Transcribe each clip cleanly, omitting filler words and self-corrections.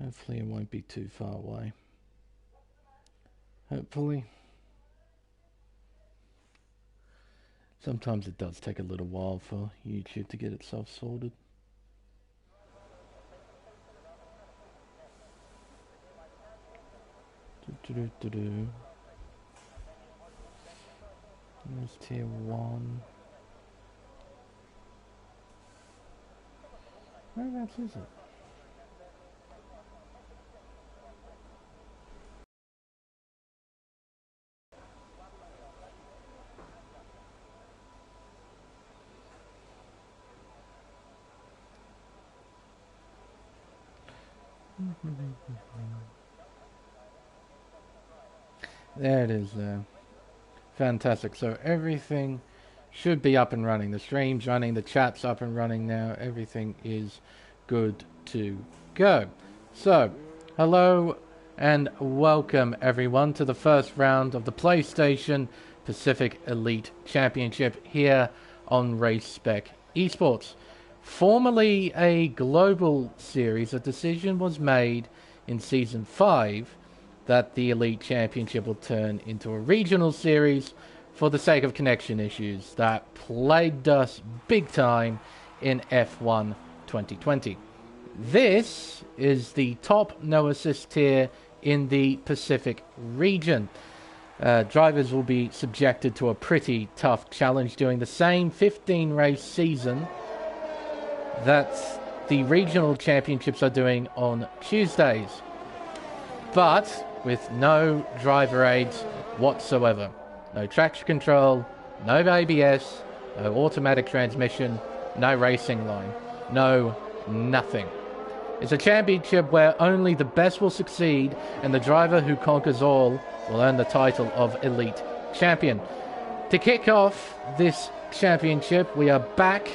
Hopefully it won't be too far away. Hopefully. Sometimes it does take a little while for YouTube to get itself sorted. There's tier 1. Whereabouts is it? There it is there. Fantastic. So everything should be up and running. The stream's running, the chat's up and running now. Everything is good to go. So, hello and welcome everyone to the first round of the PlayStation Pacific Elite Championship here on Race Spec Esports. Formerly a global series, a decision was made in Season 5 that the Elite Championship will turn into a regional series for the sake of connection issues that plagued us big time in F1 2020. This is the top no assist tier in the Pacific region. Drivers will be subjected to a pretty tough challenge doing the same 15 race season that the regional championships are doing on Tuesdays, but with no driver aids whatsoever. No traction control, no ABS, no automatic transmission, no racing line, no nothing. It's a championship where only the best will succeed, and the driver who conquers all will earn the title of Elite Champion. To kick off this championship, we are back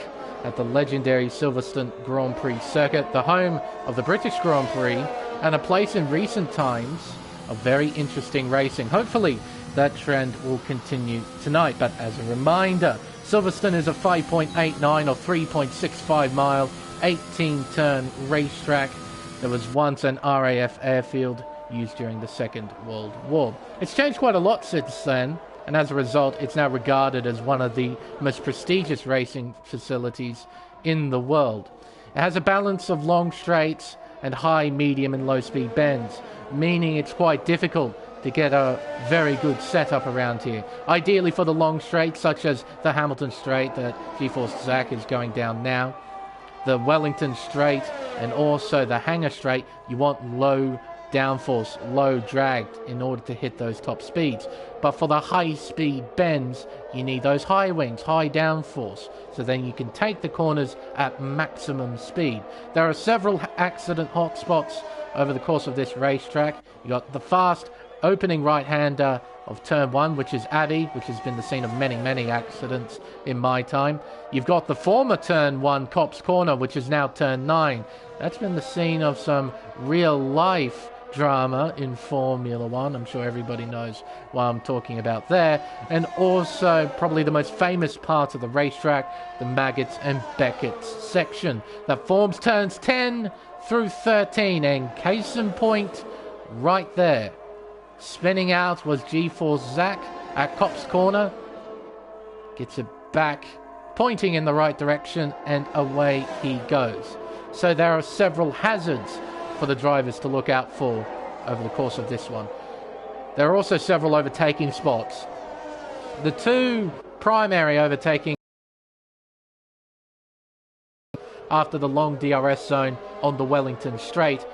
at the legendary Silverstone Grand Prix circuit, the home of the British Grand Prix, and a place in recent times of very interesting racing. Hopefully that trend will continue tonight, but as a reminder, Silverstone is a 5.89 or 3.65 mile 18-turn racetrack that was once an RAF airfield used during the Second World War. It's changed quite a lot since then, and as a result, it's now regarded as one of the most prestigious racing facilities in the world. It has a balance of long straights and high, medium, and low-speed bends, meaning it's quite difficult to get a very good setup around here. Ideally for the long straights, such as the Hamilton Straight that GeForce Zach is going down now, the Wellington Straight, and also the Hangar Straight, you want low downforce, low drag in order to hit those top speeds. But for the high speed bends, you need those high wings, high downforce, so then you can take the corners at maximum speed. There are several accident hotspots over the course of this racetrack. You got the fast opening right-hander of turn 1, which is Abbey, which has been the scene of many accidents in my time. You've got the former turn 1 Cops Corner, which is now turn 9. That's been the scene of some real-life drama in Formula 1. I'm sure everybody knows what I'm talking about there. And also, probably the most famous part of the racetrack, the Maggots and Beckett's section that forms turns 10 through 13. And case in point, right there. Spinning out was GeForce Zach at Cops Corner. Gets it back, pointing in the right direction, and away he goes. So there are several hazards for the drivers to look out for over the course of this one. There are also several overtaking spots. The two primary overtaking after the long DRS zone on the Wellington Straight.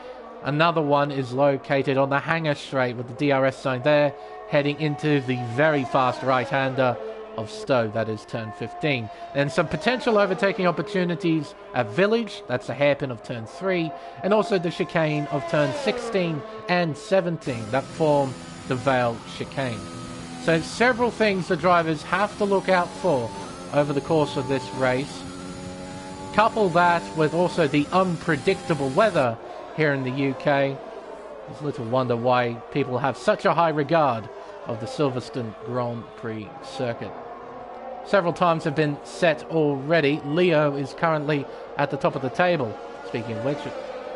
Another one is located on the Hangar Straight with the DRS zone there, heading into the very fast right-hander of Stowe, that is turn 15. And some potential overtaking opportunities at Village, that's the hairpin of turn 3, and also the chicane of turn 16 and 17 that form the Vale chicane. So several things the drivers have to look out for over the course of this race. Couple that with also the unpredictable weather here in the UK. There's little wonder why people have such a high regard of the Silverstone Grand Prix circuit. Several times have been set already. Leo is currently at the top of the table. Speaking of which,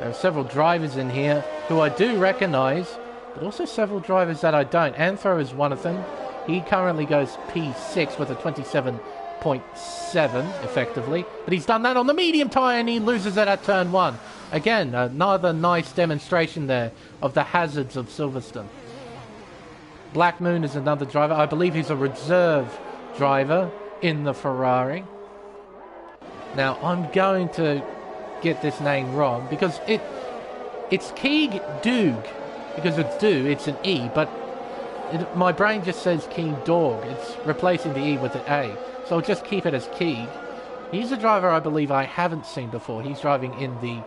There are several drivers in here who I do recognise, but also several drivers that I don't. Anthro is one of them. He currently goes P6 with a 27.7 effectively, but he's done that on the medium tyre and he loses it at turn 1. Again, another nice demonstration there of the hazards of Silverstone. Black Moon is another driver. I believe he's a reserve driver in the Ferrari. Now, I'm going to get this name wrong because it's Keeg Doog, because it's do, it's an E, but my brain just says Keeg Dog. It's replacing the E with an A, so I'll just keep it as Keeg. He's a driver I believe I haven't seen before. He's driving in the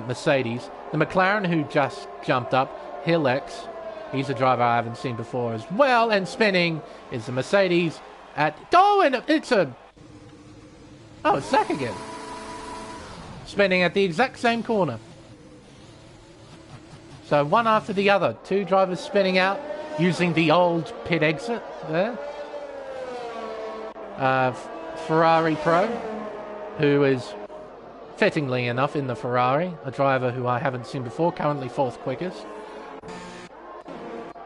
Mercedes. The McLaren who just jumped up, Hillex, he's a driver I haven't seen before as well, and spinning is the Mercedes at... Oh, and it's Zach again. Spinning at the exact same corner. So one after the other. Two drivers spinning out using the old pit exit there. Ferrari Pro, who is fittingly enough in the Ferrari, a driver who I haven't seen before, currently 4th quickest.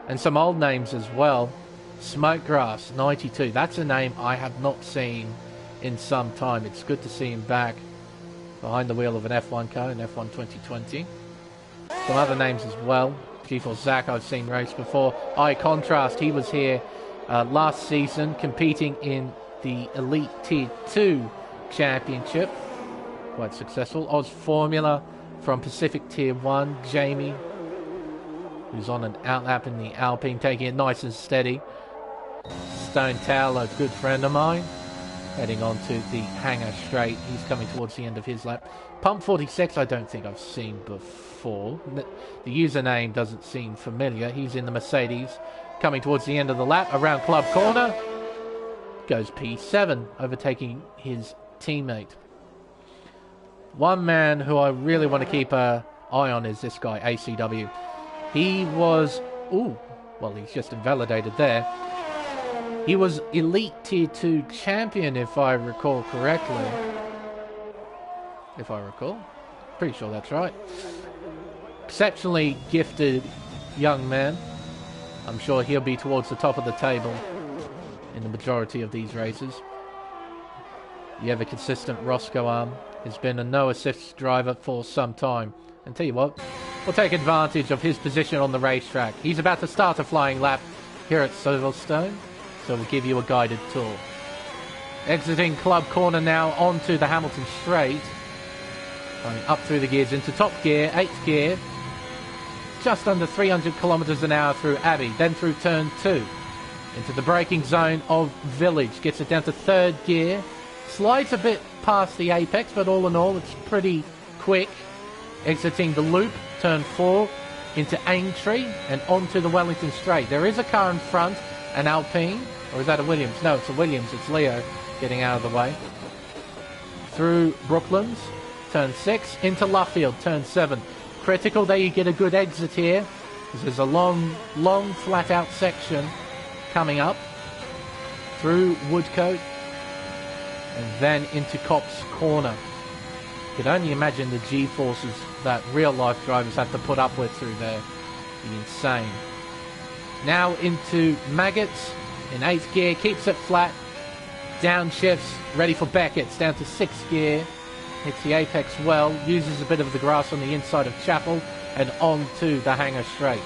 And some old names as well. Smokegrass 92. That's a name I have not seen in some time. It's good to see him back behind the wheel of an F1 car in F1 2020. Some other names as well. G4 Zach, I've seen race before. I Contrast, he was here last season competing in the Elite Tier 2 Championship. Quite successful. Oz Formula from Pacific Tier 1. Jamie, who's on an outlap in the Alpine, taking it nice and steady. Stone Towel, a good friend of mine, heading on to the hangar straight. He's coming towards the end of his lap. Pump 46, I don't think I've seen before. The username doesn't seem familiar. He's in the Mercedes, coming towards the end of the lap, around Club Corner. Goes P7, overtaking his teammate. One man who I really want to keep an eye on is this guy, ACW. He was... Ooh, well, he's just invalidated there. He was Elite Tier 2 champion, if I recall correctly. If I recall. Pretty sure that's right. Exceptionally gifted young man. I'm sure he'll be towards the top of the table in the majority of these races. The ever-consistent Roscoe Arm has been a no-assist driver for some time. And tell you what, we'll take advantage of his position on the racetrack. He's about to start a flying lap here at Silverstone, so we'll give you a guided tour. Exiting Club Corner now onto the Hamilton Straight. Going up through the gears into top gear, 8th gear. Just under 300 kilometers an hour through Abbey, then through turn 2. Into the braking zone of Village. Gets it down to 3rd gear. Slides a bit past the apex, but all in all, it's pretty quick. Exiting the loop, turn 4, into Aintree and onto the Wellington Straight. There is a car in front, an Alpine, or is that a Williams? No, it's a Williams, it's Leo getting out of the way. Through Brooklands, turn 6, into Luffield, turn 7. Critical that you get a good exit here, because there's a long, flat out section coming up. Through Woodcote, and then into Cops Corner. You could only imagine the G-forces that real-life drivers have to put up with through there. It'd be insane. Now into Maggots in 8th gear, keeps it flat, downshifts, ready for Beckett's, down to 6th gear, hits the apex well, uses a bit of the grass on the inside of Chapel, and on to the hangar straight.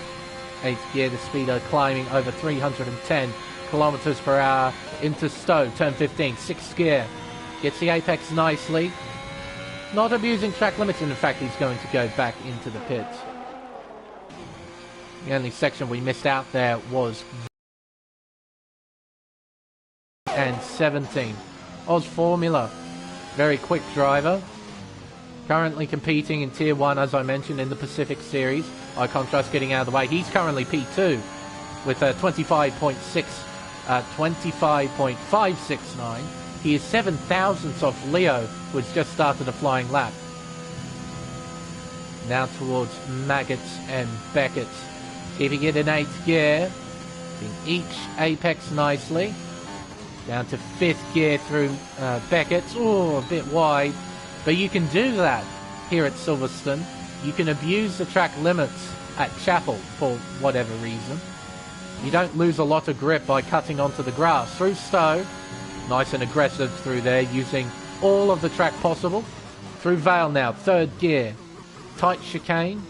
8th gear, the speeder climbing over 310 kilometers per hour into Stowe, turn 15, 6th gear, gets the apex nicely, not abusing track limits, and in fact he's going to go back into the pits. The only section we missed out there was and 17. Oz Formula, very quick driver, currently competing in Tier 1 as I mentioned in the Pacific Series. I Contrast getting out of the way. He's currently P2 with a 25.569. He is 7 thousandths off Leo, who has just started a flying lap. Now towards Maggots and Beckett's. Keeping it in 8th gear. Getting each apex nicely. Down to 5th gear through Beckett's. Oh, a bit wide. But you can do that here at Silverstone. you can abuse the track limits at Chapel for whatever reason. You don't lose a lot of grip by cutting onto the grass. Through Stowe, nice and aggressive through there, using all of the track possible. Through Vale now, third gear. Tight chicane.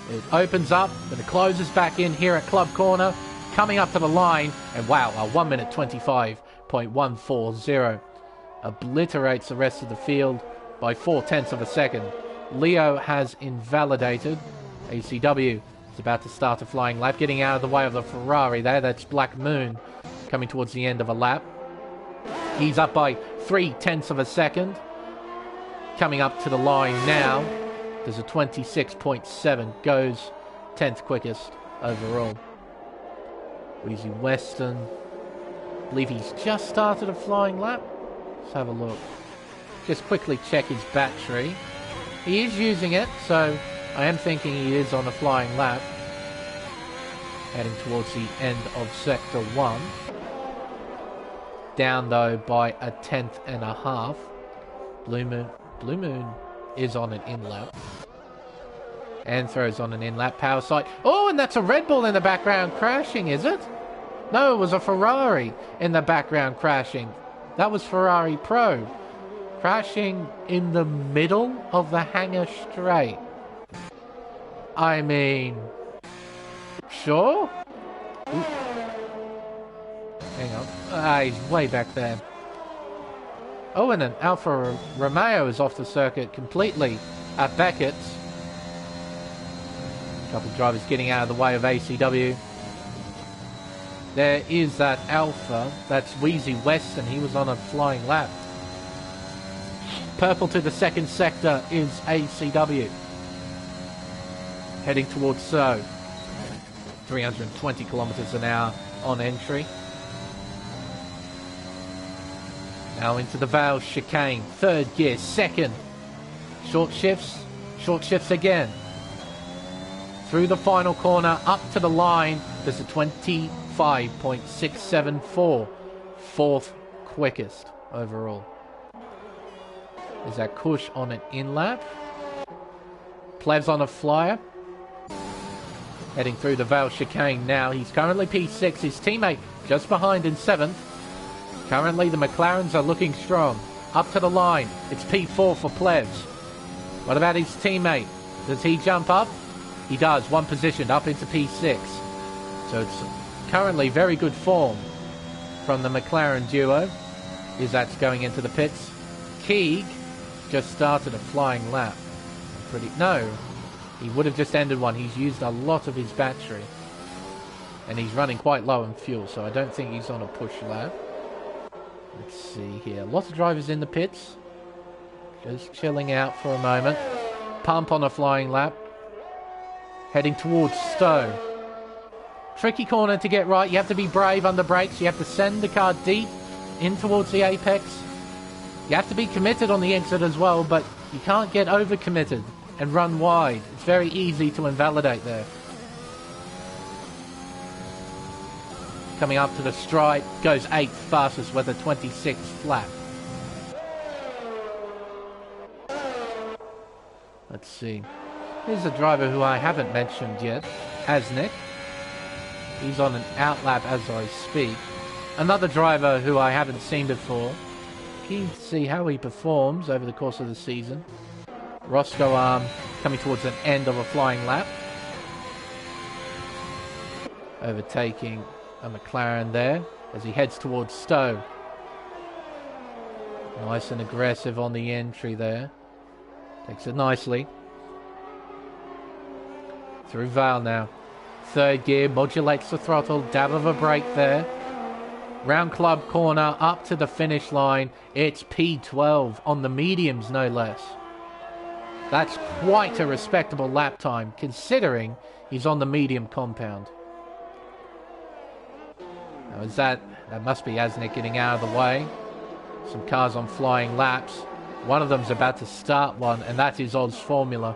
It opens up, and it closes back in here at Club Corner. Coming up to the line, and wow, a 1 minute 25.140. Obliterates the rest of the field by 0.4 of a second. Leo has invalidated. ACW is about to start a flying lap, getting out of the way of the Ferrari there. That's Black Moon coming towards the end of a lap. He's up by 0.3 of a second. Coming up to the line now. There's a 26.7. Goes 10th quickest overall. Wheezy Western. I believe he's just started a flying lap. Let's have a look. Just quickly check his battery. He is using it, so I am thinking he is on a flying lap. Heading towards the end of Sector 1. Down, though, by 1/10.5. Blue Moon is on an in-lap. Anthro's on an in-lap power side. Oh, and that's a Red Bull in the background crashing, is it? No, it was a Ferrari in the background crashing. That was Ferrari Pro. Crashing in the middle of the hangar straight. I mean... Sure? Ooh. Hang on. He's way back there. Oh, and an Alfa Romeo is off the circuit completely at Beckett's. A couple of drivers getting out of the way of ACW. There is that Alpha. That's Wheezy Western. He was on a flying lap. Purple to the second sector is ACW. Heading towards So. 320 kilometers an hour on entry. Now into the Vale chicane. Third gear, second. Short shifts again. Through the final corner, up to the line. There's a 25.674. Fourth quickest overall. Is that Kush on an in-lap? Plevs on a flyer. Heading through the Vale chicane now. He's currently P6. His teammate just behind in 7th. Currently the McLarens are looking strong. Up to the line. It's P4 for Plevs. What about his teammate? Does he jump up? He does. One position up into P6. So it's currently very good form from the McLaren duo. Is that's going into the pits. Keeg just started a flying lap. No, he would have just ended one. He's used a lot of his battery. And he's running quite low on fuel, so I don't think he's on a push lap. Let's see here. Lots of drivers in the pits. Just chilling out for a moment. Pump on a flying lap. Heading towards Stowe. Tricky corner to get right. You have to be brave under brakes. You have to send the car deep in towards the apex. You have to be committed on the exit as well, but you can't get over-committed and run wide. It's very easy to invalidate there. Coming up to the stripe, goes 8th fastest with a 26 flat. Let's see. Here's a driver who I haven't mentioned yet, Asnick. He's on an outlap as I speak. Another driver who I haven't seen before. Keen to see how he performs over the course of the season. Roscoe Arm coming towards an end of a flying lap. Overtaking a McLaren there as he heads towards Stowe. Nice and aggressive on the entry there. Takes it nicely. Through Vale now. Third gear, modulates the throttle, dab of a brake there. Round club corner, up to the finish line. It's P12 on the mediums, no less. That's quite a respectable lap time, considering he's on the medium compound. Now is that must be Asnick getting out of the way. Some cars on flying laps. One of them's about to start one, and that is Oz Formula.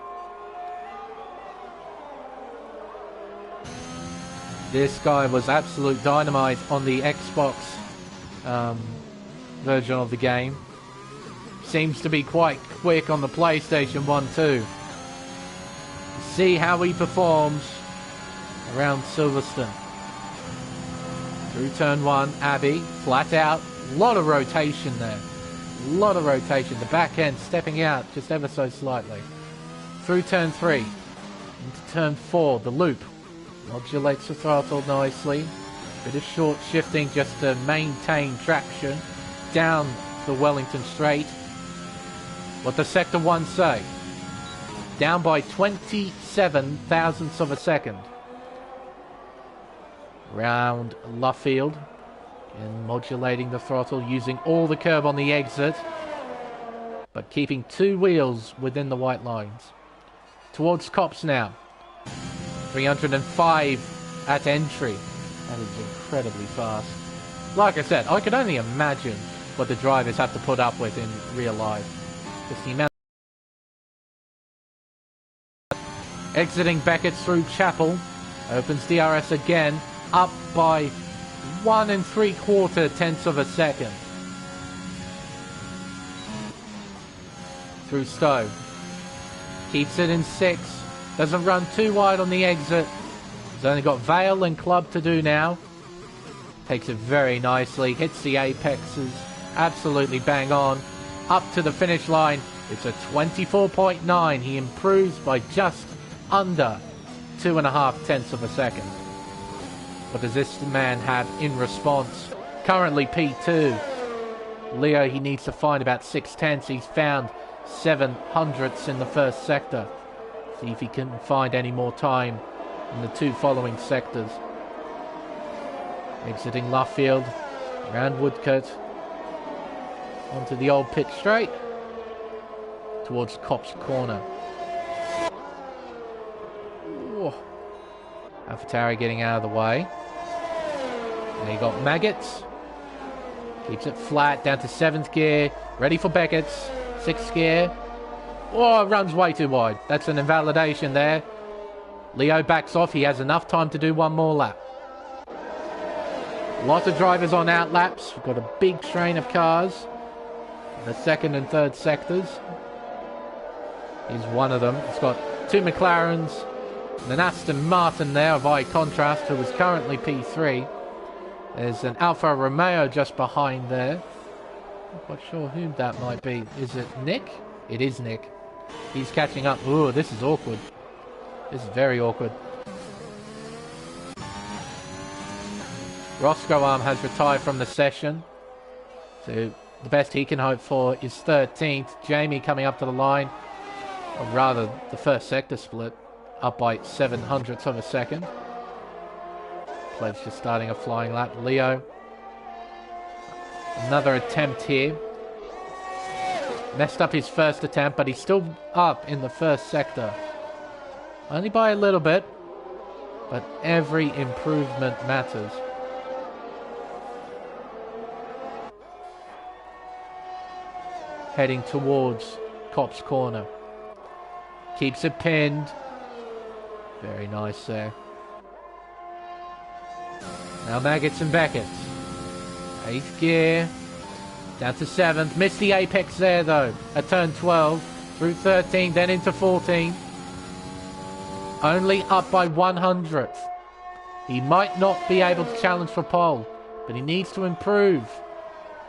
This guy was absolute dynamite on the Xbox version of the game. Seems to be quite quick on the PlayStation 1 too. see how he performs around Silverstone. Through turn 1, Abbey, flat out. A lot of rotation there. A lot of rotation. The back end stepping out just ever so slightly. Through turn 3. Into turn 4, the loop. Modulates the throttle nicely. Bit of short shifting just to maintain traction. Down the Wellington Straight. What does Sector 1 say? Down by 27 thousandths of a second. Round Luffield. And modulating the throttle, using all the curb on the exit. But keeping 2 wheels within the white lines. Towards Copse now. 305 at entry. That is incredibly fast. Like I said, I could only imagine what the drivers have to put up with in real life. Just the amount. Exiting Beckett through Chapel. Opens DRS again. Up by 1 3/4 tenths of a second. Through Stowe. Keeps it in 6. Doesn't run too wide on the exit. He's only got Vale and Club to do now. Takes it very nicely. Hits the apexes. Absolutely bang on. Up to the finish line. It's a 24.9. He improves by just under 2.5 tenths of a second. What does this man have in response? Currently P2. Leo, he needs to find about 6 tenths. He's found 7/100ths in the first sector. See if he can find any more time in the 2 following sectors. Exiting Luffield. Around Woodcote. Onto the old pit straight. Towards Copse Corner. AlphaTauri getting out of the way. And you got Maggots. Keeps it flat down to 7th gear. Ready for Beckett's. 6th gear. Oh, it runs way too wide. That's an invalidation there. Leo backs off. He has enough time to do 1 more lap. Lots of drivers on out laps. We've got a big train of cars. The 2nd and 3rd sectors. He's one of them. It's got 2 McLarens. And an Aston Martin there of high contrast, who is currently P3. There's an Alfa Romeo just behind there. Not quite sure who that might be. Is it Nick? It is Nick. He's catching up. Ooh, this is awkward. This is very awkward. Roscoe Arm has retired from the session. So the best he can hope for is 13th. Jamie coming up to the line. Or rather, the first sector split. Up by 7/100ths of a second. Pleb's just starting a flying lap. Leo. Another attempt here. Messed up his first attempt, but he's still up in the first sector. Only by a little bit, but every improvement matters. Heading towards Copse Corner. Keeps it pinned. Very nice there. Now Maggots and Beckett's. 8th gear. Down to 7th. Missed the apex there though. At turn 12. Through 13. Then into 14. Only up by 1/100th. He might not be able to challenge for pole. But he needs to improve.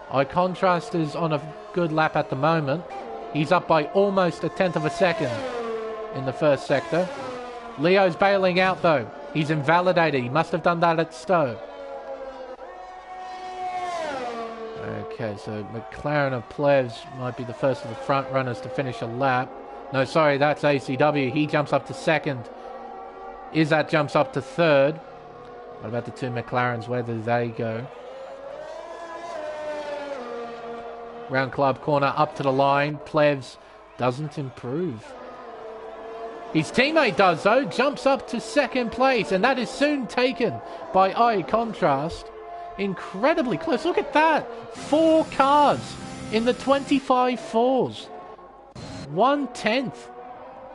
High contrast is on a good lap at the moment. He's up by almost 1/10 of a second in the first sector. Leo's bailing out though. He's invalidated. He must have done that at Stowe. Okay, so McLaren of Plevs might be the first of the front runners to finish a lap. No, sorry, that's ACW. He jumps up to 2nd. Izzat jumps up to 3rd. What about the 2 McLarens? Where do they go? Round Club Corner up to the line. Plevs doesn't improve. His teammate does though, jumps up to 2nd place, and that is soon taken by Eye Contrast. Incredibly close. Look at that. 4 cars in the 25-4s. 1/10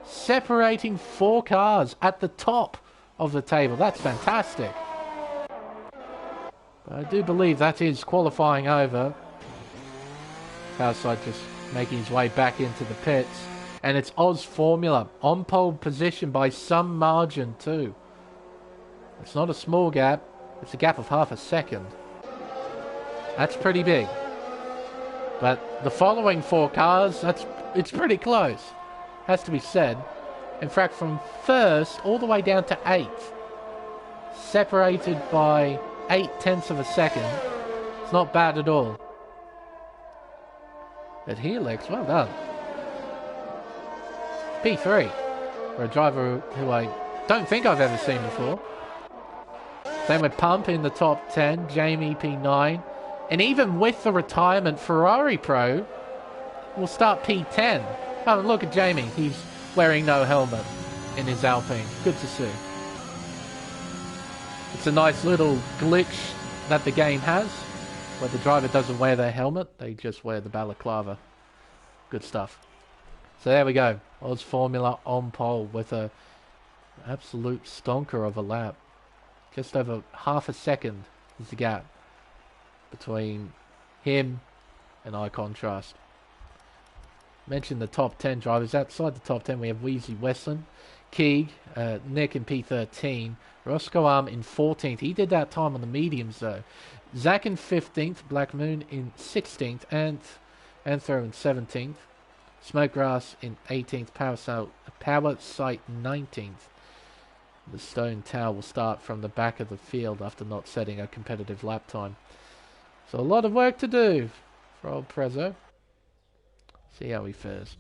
separating 4 cars at the top of the table. That's fantastic. But I do believe that is qualifying over. Outside just making his way back into the pits. And it's Oz Formula on pole position by some margin too. It's not a small gap. It's a gap of half a second. That's pretty big. But the following 4 cars, it's pretty close. Has to be said. In fact, from first all the way down to 8th, separated by 0.8 of a second. It's not bad at all. But Helix, well done. P3 for a driver who I don't think I've ever seen before. Same with Pump in the top 10, Jamie P9. And even with the retirement, Ferrari Pro will start P10. Oh, look at Jamie. He's wearing no helmet in his Alpine. Good to see. It's a nice little glitch that the game has, where the driver doesn't wear their helmet. They just wear the balaclava. Good stuff. So there we go. Oz Formula on pole with a absolute stonker of a lap. Just over half a second is the gap between him and I Contrast. Mentioned the top 10 drivers. Outside the top 10 we have Wheezy Westland, Keeg, Nick in P13, Roscoe Arm in 14th. He did that time on the mediums though. Zach in 15th, Black Moon in 16th, and Anthro in 17th. Smokegrass in 18th, Power Sight 19th. The Stone Tower will start from the back of the field after not setting a competitive lap time. So a lot of work to do for old Prezzo. See how he fares.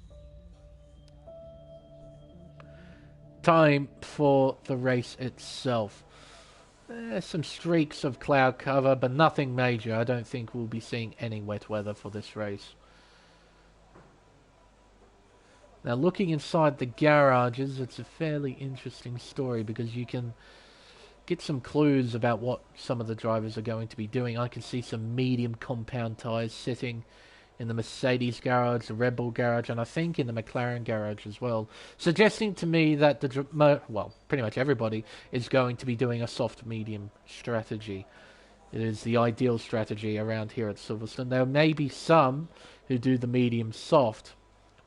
Time for the race itself. There's some streaks of cloud cover, but nothing major. I don't think we'll be seeing any wet weather for this race. Now, looking inside the garages, it's a fairly interesting story because you can get some clues about what some of the drivers are going to be doing. I can see some medium compound tyres sitting in the Mercedes garage, the Red Bull garage, and I think in the McLaren garage as well, suggesting to me that pretty much everybody is going to be doing a soft-medium strategy. It is the ideal strategy around here at Silverstone. There may be some who do the medium-soft,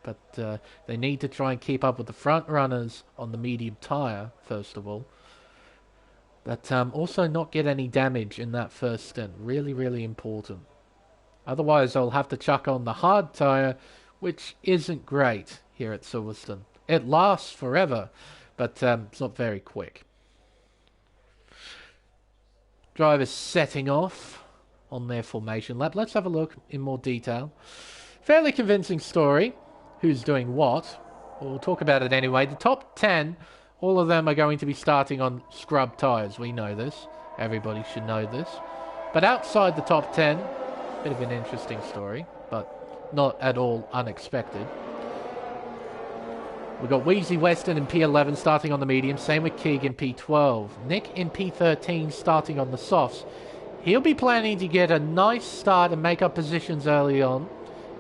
but they need to try and keep up with the front runners on the medium tyre, first of all. But also not get any damage in that first stint. Really, really important. Otherwise, they'll have to chuck on the hard tyre, which isn't great here at Silverstone. It lasts forever, but it's not very quick. Drivers setting off on their formation lap. Let's have a look in more detail. Fairly convincing story. Who's doing what? We'll talk about it anyway. The top 10, all of them are going to be starting on scrub tyres. We know this. Everybody should know this. But outside the top 10, bit of an interesting story, but not at all unexpected. We've got Wheezy Western in P11 starting on the medium. Same with Keeg in P12. Nick in P13 starting on the softs. He'll be planning to get a nice start and make up positions early on,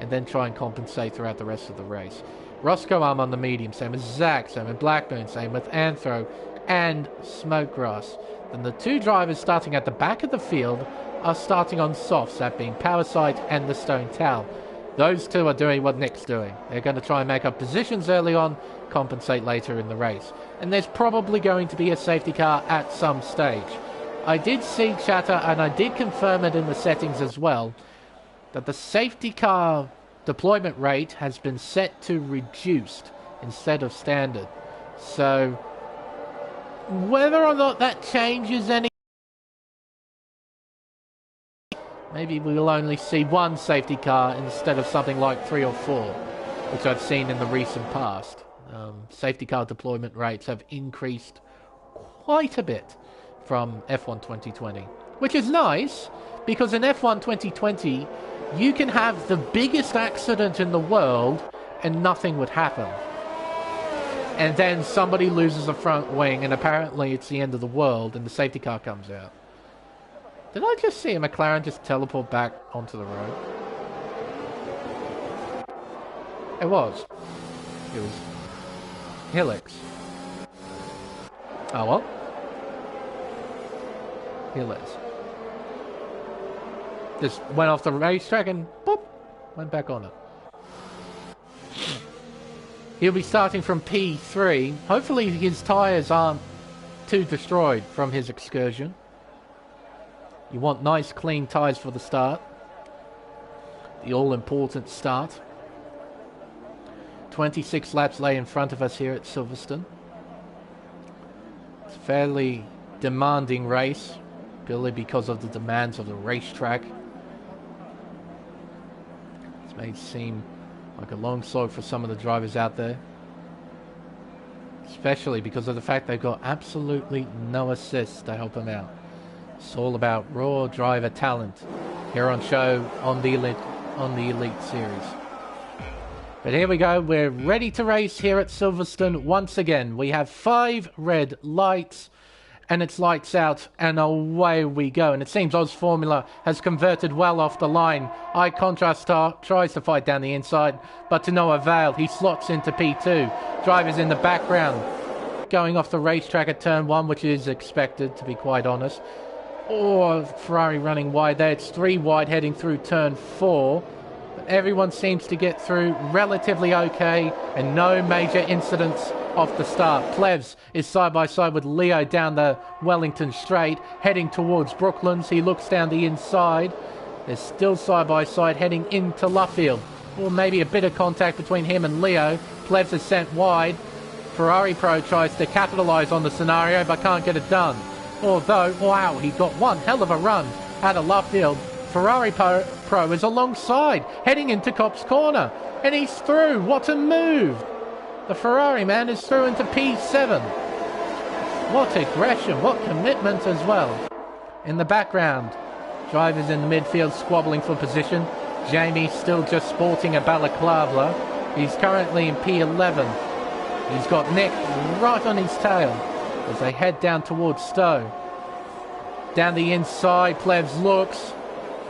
and then try and compensate throughout the rest of the race. Roscoe Arm on the medium, same with Zach, same with Blackburn, same with Anthro and Smokegrass. Then the 2 drivers starting at the back of the field are starting on softs, that being Power Sight and the Stone Tower. Those 2 are doing what Nick's doing. They're going to try and make up positions early on, compensate later in the race. And there's probably going to be a safety car at some stage. I did see chatter, and I did confirm it in the settings as well, that the safety car deployment rate has been set to reduced instead of standard. So whether or not that changes any, maybe we'll only see 1 safety car instead of something like 3 or 4, which I've seen in the recent past. Safety car deployment rates have increased quite a bit from F1 2020, which is nice because in F1 2020 you can have the biggest accident in the world and nothing would happen. And then somebody loses a front wing and apparently it's the end of the world and the safety car comes out. Did I just see a McLaren just teleport back onto the road? It was. It was Helix. Oh well. Helix. Just went off the racetrack and boop, went back on it. He'll be starting from P3. Hopefully his tyres aren't too destroyed from his excursion. You want nice clean tyres for the start. The all-important start. 26 laps lay in front of us here at Silverstone. It's a fairly demanding race, purely because of the demands of the racetrack. It's made seem like a long slog for some of the drivers out there. Especially because of the fact they've got absolutely no assists to help them out. It's all about raw driver talent here on show on the Elite Series. But here we go, we're ready to race here at Silverstone once again. We have 5 red lights, and it's lights out, and away we go. And it seems Oz Formula has converted well off the line. High Contrast tries to fight down the inside, but to no avail. He slots into P2. Drivers in the background going off the racetrack at turn 1, which is expected, to be quite honest. Or Ferrari running wide there. It's 3 wide heading through turn 4. Everyone seems to get through relatively okay, and no major incidents off the start. Plevs is side by side with Leo down the Wellington Straight, heading towards Brooklands. He looks down the inside. They're still side by side, heading into Luffield. Or maybe a bit of contact between him and Leo. Plevs is sent wide. Ferrari Pro tries to capitalise on the scenario, but can't get it done. Although, wow, he got one hell of a run out of Luffield. Ferrari Pro is alongside, heading into Copse Corner, and he's through. What a move! The Ferrari man is through into P7. What aggression, what commitment as well. In the background, drivers in the midfield squabbling for position. Jamie still just sporting a balaclava. He's currently in P11. He's got Nick right on his tail as they head down towards Stowe. Down the inside, Plevs looks.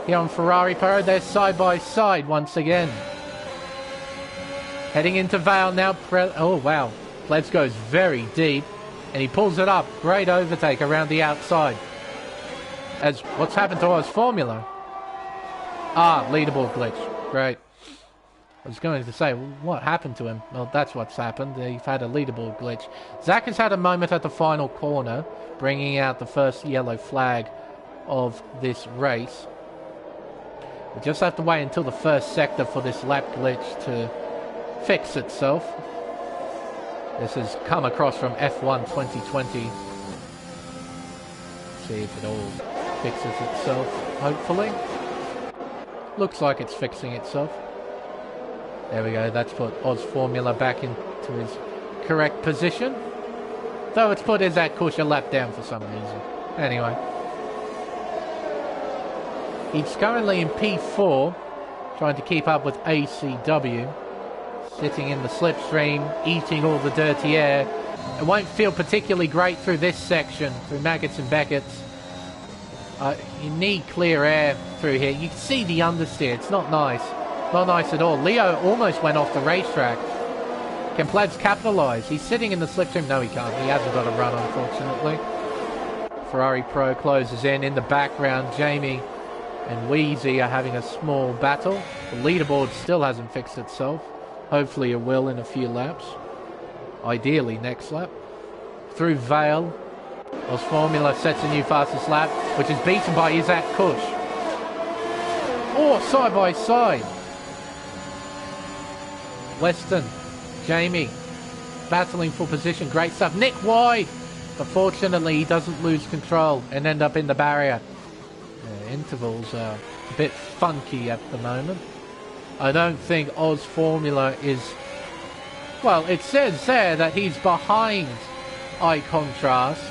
Here on Ferrari Pro, they're side by side once again. Heading into Vale now. Oh, wow. Plevs goes very deep, and he pulls it up. Great overtake around the outside. As what's happened to Oz Formula? Leaderboard glitch. Great. I was going to say, what happened to him? Well, that's what's happened. He's had a leaderboard glitch. Zach has had a moment at the final corner, bringing out the first yellow flag of this race. We just have to wait until the first sector for this lap glitch to fix itself. This has come across from F1 2020. See if it all fixes itself, hopefully. Looks like it's fixing itself. There we go, that's put Oz Formula back into his correct position. Though it's put Isaac Kush a lap down for some reason. Anyway. He's currently in P4, trying to keep up with ACW. Sitting in the slipstream, eating all the dirty air. It won't feel particularly great through this section, through Maggots and Beckett's. You need clear air through here. You can see the understeer, it's not nice. Not nice at all. Leo almost went off the racetrack. Can Plevs capitalise? He's sitting in the slipstream. No, he can't. He hasn't got a run, unfortunately. Ferrari Pro closes in the background. Jamie and Wheezy are having a small battle. The leaderboard still hasn't fixed itself. Hopefully it will in a few laps. Ideally next lap. Through Vale. Oz Formula sets a new fastest lap, which is beaten by Isaac Kush. Oh, side by side. Weston, Jamie, battling for position. Great stuff. Nick wide. But fortunately, he doesn't lose control and end up in the barrier. Intervals are a bit funky at the moment. I don't think Oz Formula is... Well, it says there that he's behind Eye Contrast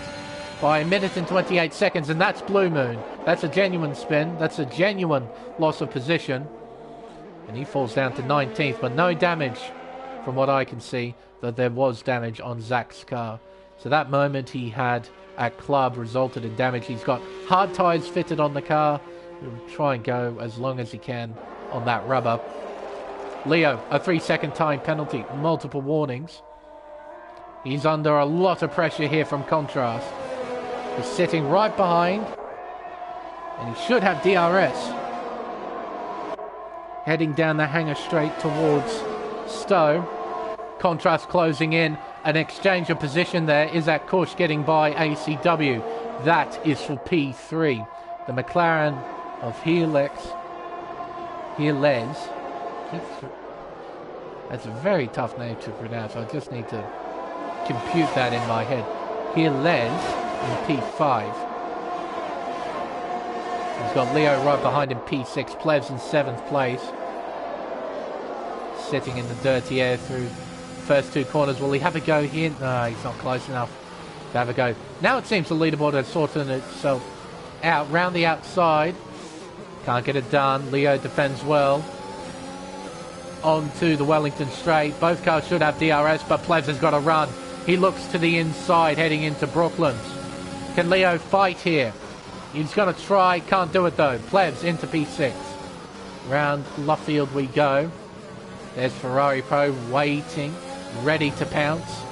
by 1 minute and 28 seconds, and that's Blue Moon. That's a genuine spin. That's a genuine loss of position. And he falls down to 19th, but no damage from what I can see, that there was damage on Zach's car. So that moment he had at club resulted in damage. He's got hard tyres fitted on the car. He'll try and go as long as he can on that rubber. Leo, a 3-second time penalty, multiple warnings. He's under a lot of pressure here from Contrast. He's sitting right behind, and he should have DRS. Heading down the hangar straight towards Stowe. Contrast closing in. An exchange of position there. Is that Kush getting by ACW? That is for P3. The McLaren of Heles. That's a very tough name to pronounce. I just need to compute that in my head. Heles in P5. He's got Leo right behind him, P6. Plevs in 7th place. Sitting in the dirty air through first two corners. Will he have a go here? No, he's not close enough to have a go. Now it seems the leaderboard has sorted itself out. Round the outside. Can't get it done. Leo defends well. Onto the Wellington straight. Both cars should have DRS, but Plevs has got to run. He looks to the inside, heading into Brooklands. Can Leo fight here? He's going to try. Can't do it, though. Plevs into P6. Round Luffield we go. There's Ferrari Pro waiting, ready to pounce.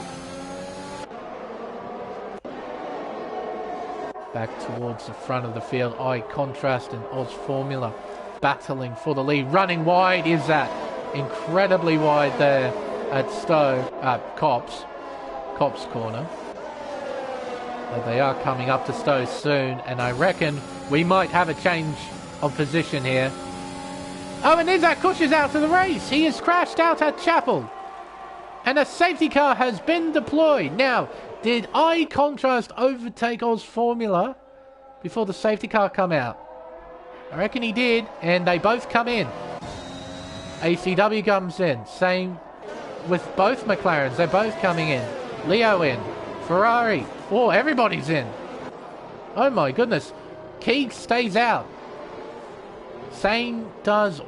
Back towards the front of the field. Contrast and Oz Formula battling for the lead. Running wide is that. Incredibly wide there at Copse corner. But they are coming up to Stowe soon, and I reckon we might have a change of position here. Oh, and Isaac Kush is out of the race. He has crashed out at Chapel. And a safety car has been deployed. Now, did Contrast overtake Oz Formula before the safety car come out? I reckon he did, and they both come in. ACW comes in. Same with both McLarens. They're both coming in. Leo in. Ferrari. Oh, everybody's in. Oh my goodness. Keeg stays out. Same does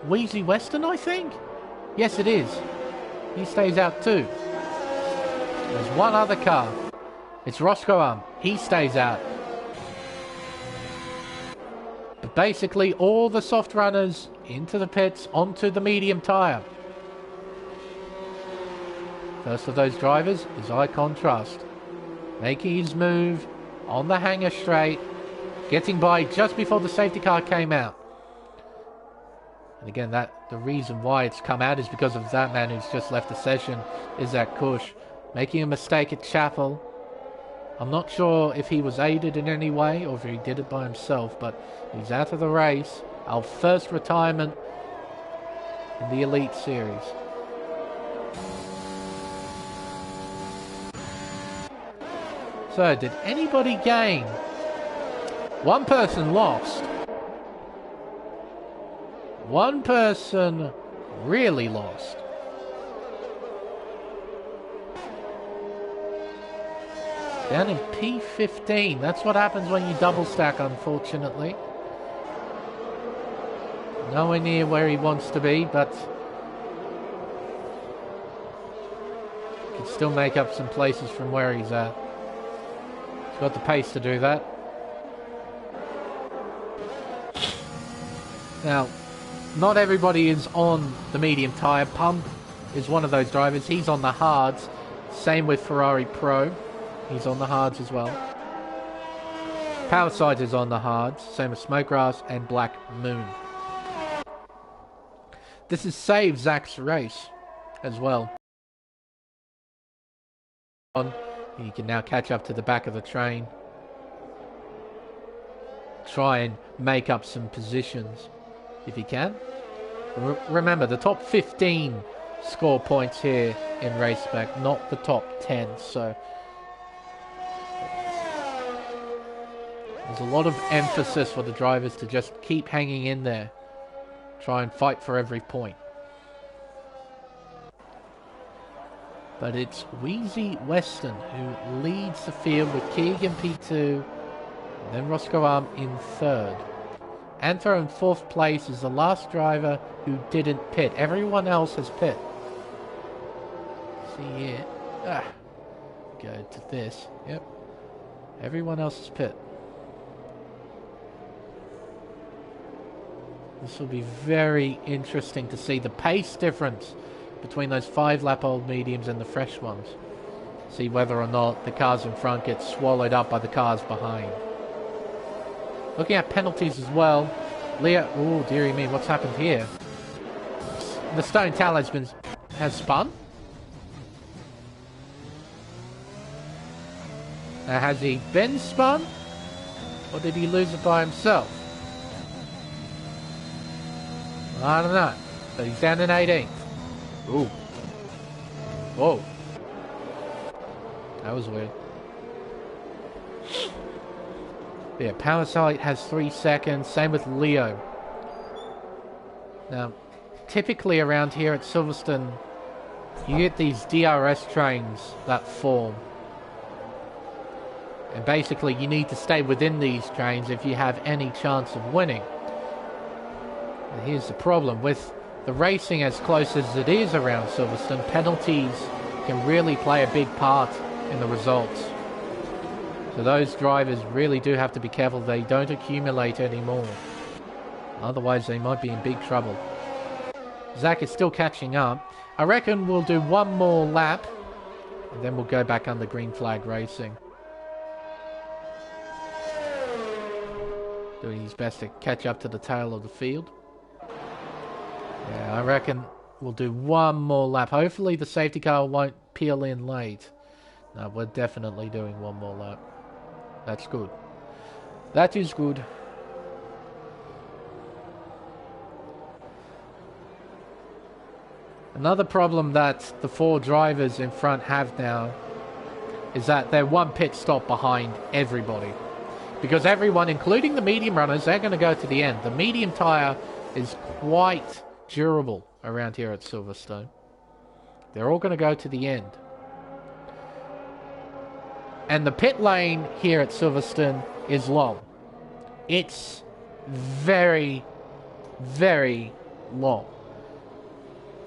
Wheezy Western, I think? Yes, it is. He stays out too. There's one other car. It's Roscoe. He stays out. But basically, all the soft runners into the pits, onto the medium tyre. First of those drivers is Contrast. Making his move on the hanger straight. Getting by just before the safety car came out. And again, the reason why it's come out is because of that man who's just left the session, is that Kush. Making a mistake at Chapel. I'm not sure if he was aided in any way or if he did it by himself, but he's out of the race. Our first retirement in the Elite Series. So, did anybody gain? One person lost. One person really lost. Down in P15. That's what happens when you double stack, unfortunately. Nowhere near where he wants to be, but can still make up some places from where he's at. He's got the pace to do that. Now, not everybody is on the medium tyre. Pump is one of those drivers. He's on the hards. Same with Ferrari Pro. He's on the hards as well. Power Sides is on the hards. Same with Smokegrass and Black Moon. This is Save Zach's race as well. You can now catch up to the back of the train. Try and make up some positions if you can. Remember, the top 15 score points here in Race Spec, not the top 10. So there's a lot of emphasis for the drivers to just keep hanging in there. Try and fight for every point. But it's Wheezy Western who leads the field with Keegan P2, and then Roscoe Arm in 3rd. Anthro in 4th place is the last driver who didn't pit. Everyone else has pit. See here. Go to this. Yep. Everyone else has pit. This will be very interesting to see the pace difference between those 5-lap-old mediums and the fresh ones. See whether or not the cars in front get swallowed up by the cars behind. Looking at penalties as well. Leo, oh dearie me, what's happened here? The stone towel has spun. Now, has he been spun? Or did he lose it by himself? I don't know. But he's down in 18th. Ooh. Whoa. That was weird. Yeah, Parasite has 3 seconds. Same with Leo. Now, typically around here at Silverstone, you get these DRS trains that form. And basically, you need to stay within these trains if you have any chance of winning. And here's the problem. With the racing as close as it is around Silverstone, penalties can really play a big part in the results. So those drivers really do have to be careful they don't accumulate anymore. Otherwise, they might be in big trouble. Zach is still catching up. I reckon we'll do one more lap, and then we'll go back under green flag racing. Doing his best to catch up to the tail of the field. Yeah, I reckon we'll do one more lap. Hopefully the safety car won't peel in late. No, we're definitely doing one more lap. That's good. That is good. Another problem that the 4 drivers in front have now is that they're one pit stop behind everybody. Because everyone, including the medium runners, they're going to go to the end. The medium tyre is quite durable around here at Silverstone. They're all going to go to the end. And the pit lane here at Silverstone is long. It's very, very long.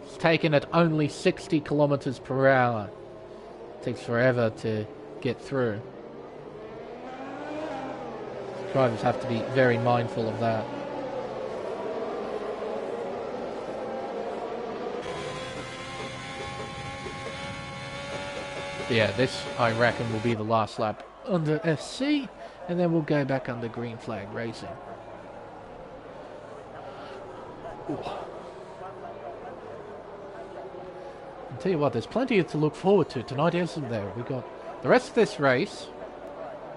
It's taken at only 60 kilometers per hour. It takes forever to get through. Drivers have to be very mindful of that. Yeah, this, I reckon, will be the last lap under SC, and then we'll go back under green flag racing. Ooh. I'll tell you what, there's plenty to look forward to tonight, isn't there? We've got the rest of this race,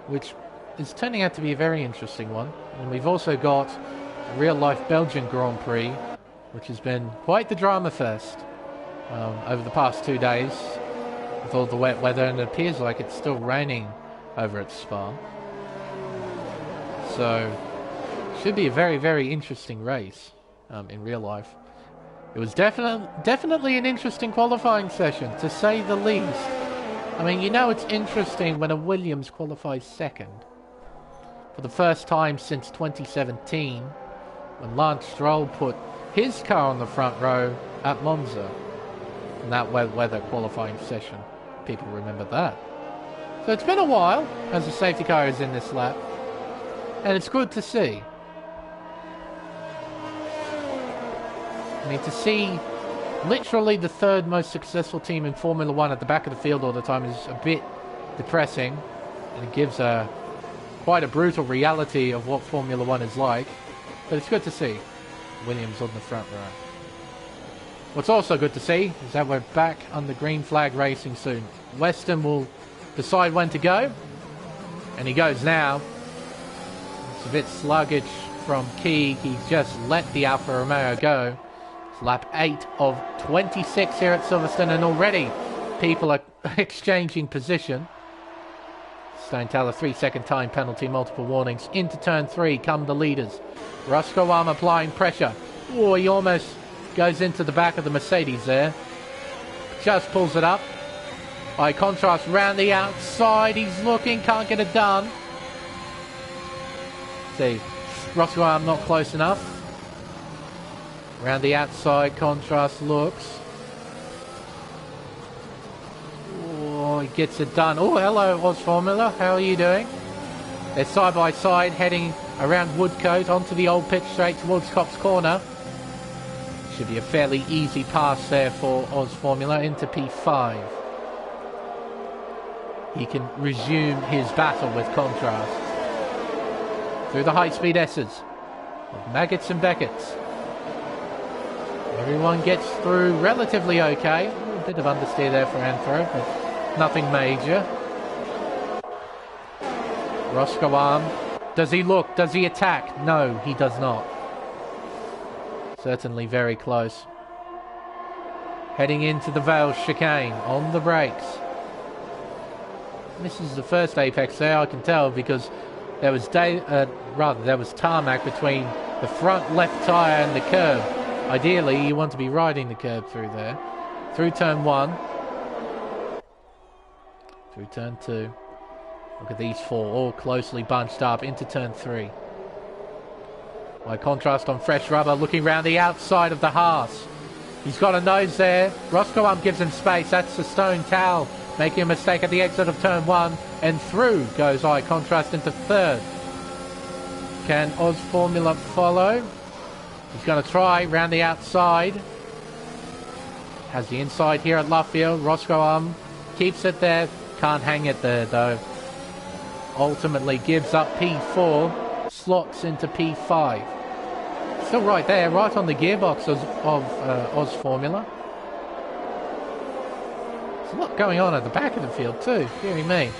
which is turning out to be a very interesting one. And we've also got a real-life Belgian Grand Prix, which has been quite the drama fest over the past 2 days with all the wet weather, and it appears like it's still raining over at Spa. So, should be a very, very interesting race in real life. It was definitely an interesting qualifying session, to say the least. I mean, you know it's interesting when a Williams qualifies second. For the first time since 2017, when Lance Stroll put his car on the front row at Monza in that wet weather qualifying session. People remember that. So it's been a while as the safety car is in this lap, and it's good to see. I mean, to see literally the 3rd most successful team in Formula 1 at the back of the field all the time is a bit depressing, and it gives quite a brutal reality of what Formula 1 is like. But it's good to see Williams on the front row. What's also good to see is that we're back on the green flag racing soon. Weston will decide when to go, and he goes now. It's a bit sluggish from Key. He's just let the Alfa Romeo go. It's lap 8 of 26 here at Silverstone, and already people are exchanging position. Stone Teller, 3-second time penalty, multiple warnings. Into turn 3 come the leaders. Roscoe Arm applying pressure. Oh, he almost goes into the back of the Mercedes there. Just pulls it up. By contrast, round the outside, he's looking, can't get it done. See, Roscoe Arm not close enough. Round the outside, contrast looks. Oh, he gets it done. Oh, hello, Oz Formula. How are you doing? They're side by side, heading around Woodcote onto the old pitch straight towards Cops Corner. Should be a fairly easy pass there for Oz Formula into P5. He can resume his battle with contrast. Through the high-speed S's of Maggots and Beckett's. Everyone gets through relatively okay. A bit of understeer there for Anthro, but nothing major. Roscoe Arm. Does he look? Does he attack? No, he does not. Certainly very close. Heading into the Vale chicane on the brakes. This is the first apex there, I can tell, because there was there was tarmac between the front left tyre and the curb. Ideally, you want to be riding the curb through there. Through turn 1. Through turn 2. Look at these 4, all closely bunched up into turn 3. By contrast on fresh rubber, looking round the outside of the Haas. He's got a nose there. Roscoe Arm gives him space. That's the Stone Towel making a mistake at the exit of turn 1. And through goes Eye Contrast into 3rd. Can Oz Formula follow? He's going to try round the outside. Has the inside here at Luffield. Roscoe Arm keeps it there. Can't hang it there though. Ultimately gives up P4. Slots into P5. Still right there, right on the gearbox of Oz Formula. There's a lot going on at the back of the field too, dearie me.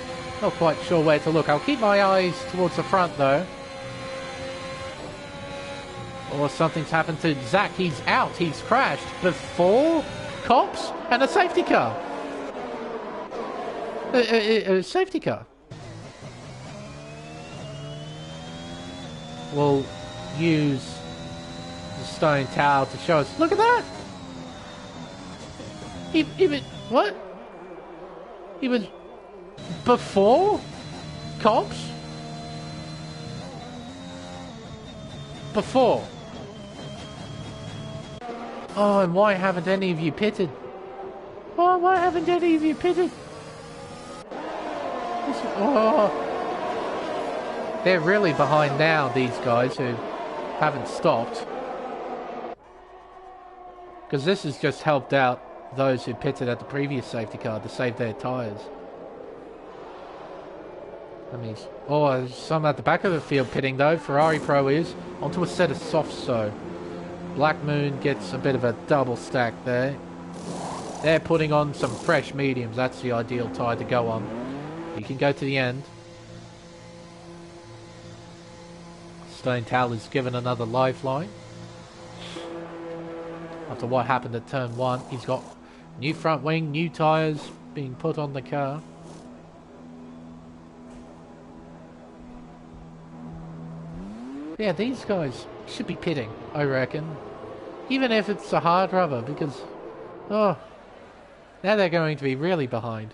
Not quite sure where to look. I'll keep my eyes towards the front though. Or something's happened to Zach. He's out. He's crashed before cops and a safety car. A safety car. We'll use the Stone Towel to show us. Look at that! He was... What? He was... Before cops? Before. Oh, and why haven't any of you pitted? Oh, why haven't any of you pitted? Oh... They're really behind now, these guys who haven't stopped. Because this has just helped out those who pitted at the previous safety car to save their tyres. That means... Oh, there's some at the back of the field pitting though. Ferrari Pro is onto a set of softs though. Black Moon gets a bit of a double stack there. They're putting on some fresh mediums. That's the ideal tyre to go on. You can go to the end. Stone Towel is given another lifeline. After what happened at turn 1, he's got new front wing, new tyres being put on the car. Yeah, these guys should be pitting, I reckon. Even if it's a hard rubber, because... Oh, now they're going to be really behind.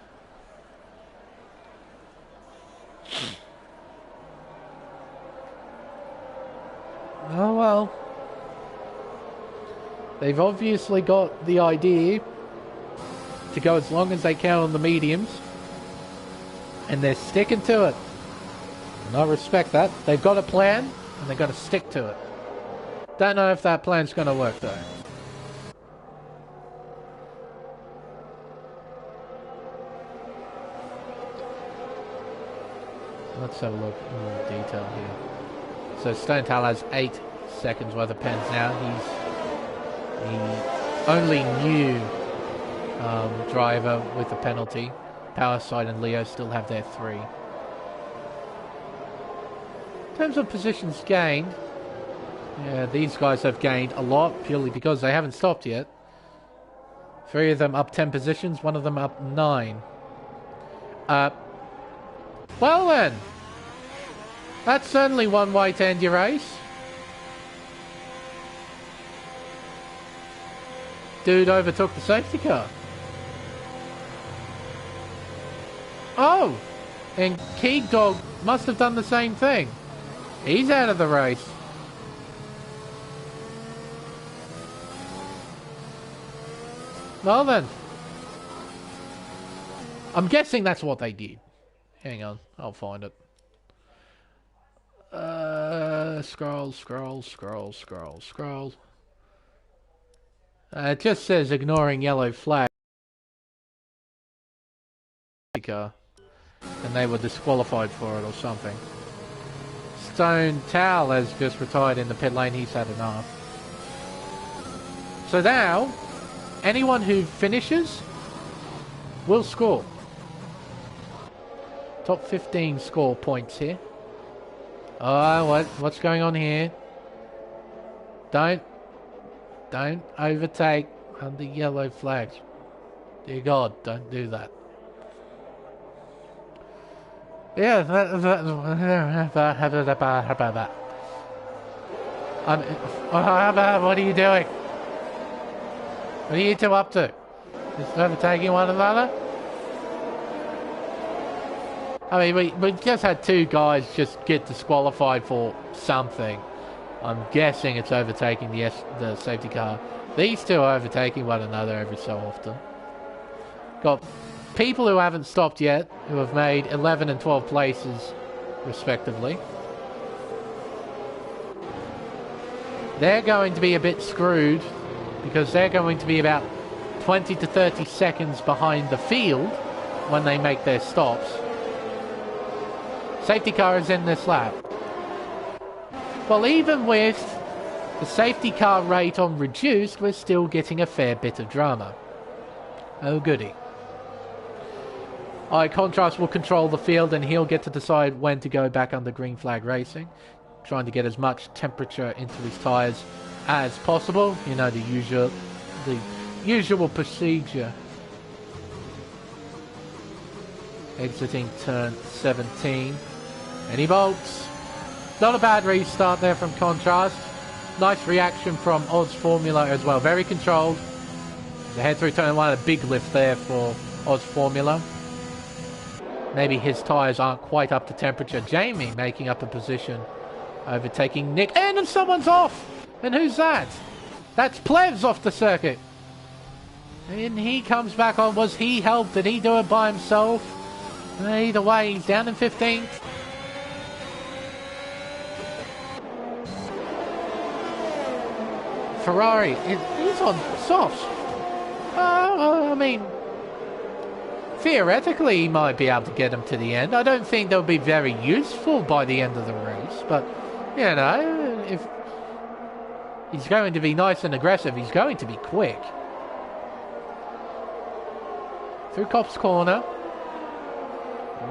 Oh well. They've obviously got the idea to go as long as they can on the mediums. And they're sticking to it. And I respect that. They've got a plan and they've got to stick to it. Don't know if that plan's going to work though. Let's have a look in more detail here. So Stone Towel has 8 seconds worth of pens now. He's the only new driver with a penalty. Powerside and Leo still have their 3. In terms of positions gained, yeah, these guys have gained a lot purely because they haven't stopped yet. 3 of them up 10 positions, 1 of them up 9. Well then, that's certainly one way to end your race. Dude overtook the safety car. Oh, and Keeg Dog must have done the same thing. He's out of the race. Well then, I'm guessing that's what they did. Hang on, I'll find it. Scroll. It just says ignoring yellow flag. And they were disqualified for it or something. Stone Towel has just retired in the pit lane. He's had enough. So now, anyone who finishes will score. Top 15 score points here. Oh, what's going on here? Don't overtake under yellow flags. Dear God, don't do that. Yeah, what are you doing? What are you two up to? Just overtaking one another? I mean, we just had two guys just get disqualified for something. I'm guessing it's overtaking the safety car. These two are overtaking one another every so often. Got people who haven't stopped yet, who have made 11 and 12 places, respectively. They're going to be a bit screwed, because they're going to be about 20 to 30 seconds behind the field when they make their stops. Safety car is in this lap. Well, even with the safety car rate on reduced, we're still getting a fair bit of drama. Oh goody. Contrast will control the field and he'll get to decide when to go back under green flag racing. Trying to get as much temperature into his tyres as possible. You know, the usual procedure. Exiting turn 17. And he bolts. Not a bad restart there from Contrast. Nice reaction from Oz Formula as well. Very controlled. The head through turn 1, a big lift there for Oz Formula. Maybe his tyres aren't quite up to temperature. Jamie making up a position. Overtaking Nick. And someone's off! And who's that? That's Plevs off the circuit. And he comes back on. Was he helped? Did he do it by himself? Either way, he's down in 15th. Ferrari is on softs. I mean, theoretically he might be able to get him to the end. I don't think they'll be very useful by the end of the race, but you know, if he's going to be nice and aggressive, he's going to be quick. Through Copse Corner,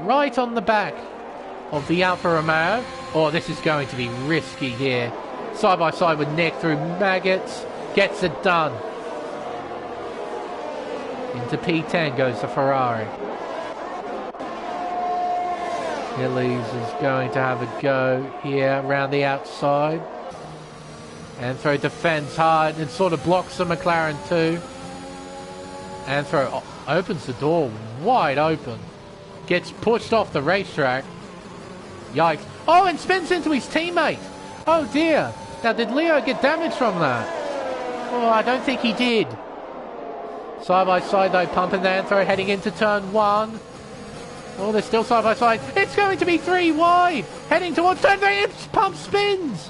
right on the back of the Alfa Romeo. Oh, this is going to be risky here. Side by side with Nick through Maggots. Gets it done. Into P10 goes the Ferrari. Achilles is going to have a go here around the outside. Anthro defends hard and sort of blocks the McLaren too. Anthro opens the door wide open. Gets pushed off the racetrack. Yikes. Oh, and spins into his teammate. Oh dear. Now, did Leo get damage from that? Oh, I don't think he did. Side by side though, Pump and Anthro heading into turn 1. Oh, they're still side by side. It's going to be 3 wide. Heading towards turn 3. Pump spins.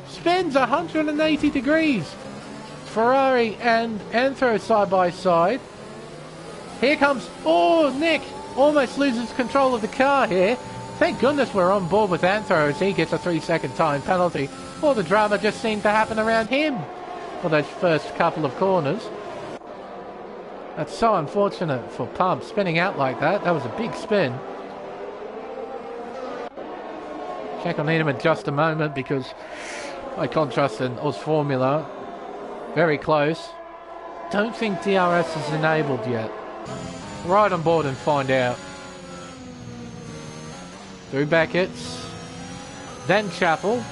Spins 180 degrees. Ferrari and Anthro side by side. Here comes... Oh, Nick almost loses control of the car here. Thank goodness we're on board with Anthro as he gets a 3-second time penalty. All the drama just seemed to happen around him for those first couple of corners. That's so unfortunate for Pump spinning out like that. That was a big spin. Check on him in just a moment because by contrast in Oz Formula, very close. Don't think DRS is enabled yet. Right on board and find out. Through Beckett's. Then Chapel.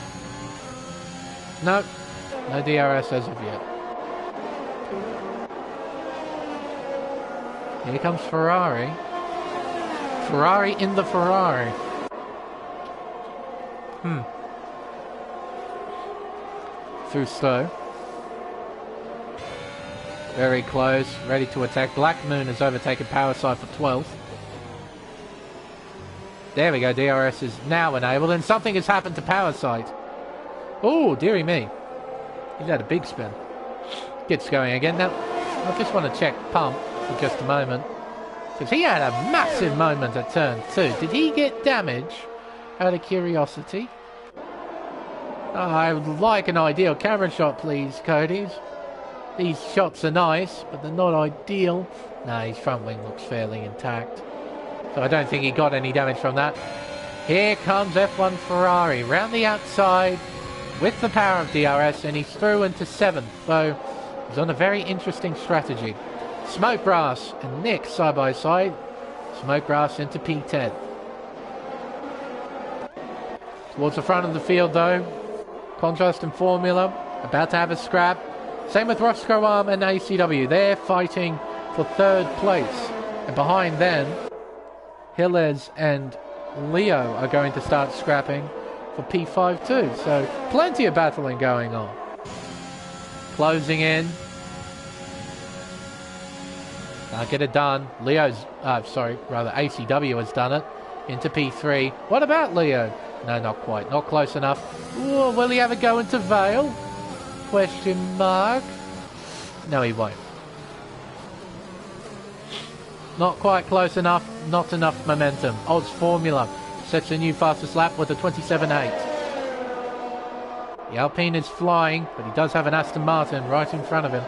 No DRS as of yet. Here comes Ferrari. Ferrari in the Ferrari. Through Stowe. Very close. Ready to attack. Black Moon has overtaken Powerside for 12th. There we go. DRS is now enabled. And something has happened to Powerside. Oh, dearie me. He's had a big spin. Gets going again. Now, I just want to check Pump for just a moment. Because he had a massive moment at turn 2. Did he get damage? Out of curiosity. Oh, I would like an ideal camera shot, please, Cody's. These shots are nice, but they're not ideal. No, his front wing looks fairly intact. So I don't think he got any damage from that. Here comes F1 Ferrari round the outside with the power of DRS, and he's through into 7th, so he's on a very interesting strategy. Smokegrass and Nick side by side. Smokegrass into P10. Towards the front of the field though, Contrast and Formula about to have a scrap. Same with Roscoe Arm and ACW. They're fighting for 3rd place. And behind them, Gilles and Leo are going to start scrapping for P5 too. So plenty of battling going on. Closing in. Can't get it done. ACW has done it. Into P3. What about Leo? No, not quite. Not close enough. Ooh, will he have a go into Vale? Question mark. No, he won't. Not quite close enough. Not enough momentum. Oz Formula sets a new fastest lap with a 27.8. The Alpine is flying, but he does have an Aston Martin right in front of him.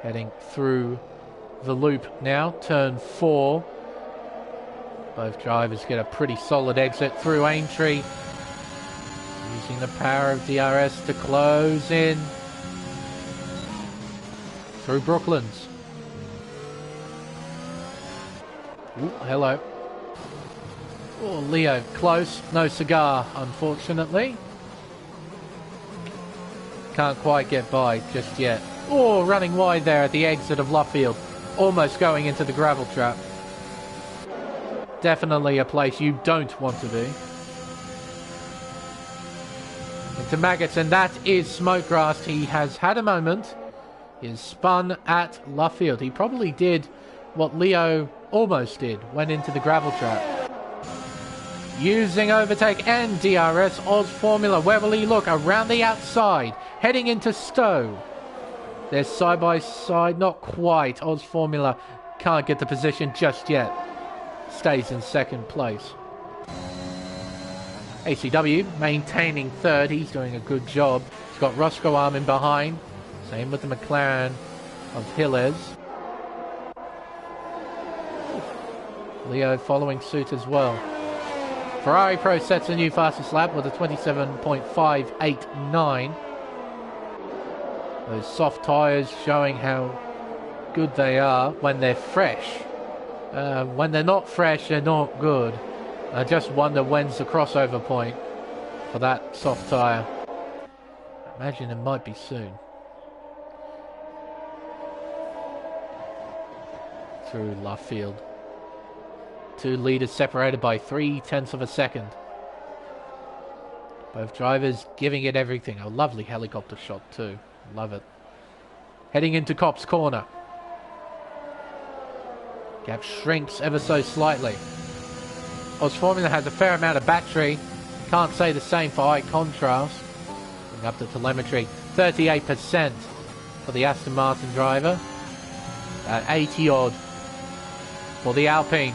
Heading through the loop now, turn 4. Both drivers get a pretty solid exit through Aintree. Using the power of DRS to close in. Through Brooklands. Ooh, hello. Oh, Leo, close. No cigar, unfortunately. Can't quite get by just yet. Oh, running wide there at the exit of Luffield. Almost going into the gravel trap. Definitely a place you don't want to be. Into Maggots, and that is Smokegrass. He has had a moment. He's spun at Luffield. He probably did what Leo almost did. Went into the gravel trap. Using overtake and DRS, Oz Formula. Where will he look? Around the outside. Heading into Stowe. They're side by side. Not quite. Oz Formula can't get the position just yet. Stays in 2nd place. ACW maintaining 3rd. He's doing a good job. He's got Roscoe Arm in behind. Same with the McLaren of Gilles. Leo following suit as well. Ferrari Pro sets a new fastest lap with a 27.589. Those soft tyres showing how good they are when they're fresh. When they're not fresh, they're not good. I just wonder when's the crossover point for that soft tyre. I imagine it might be soon. Through Luffield. 2 leaders separated by 0.3 of a second. Both drivers giving it everything. A lovely helicopter shot too. Love it. Heading into Copse Corner. Gap shrinks ever so slightly. Oz Formula has a fair amount of battery. Can't say the same for High Contrast. Bring up the telemetry. 38% for the Aston Martin driver. 80 odd for the Alpine,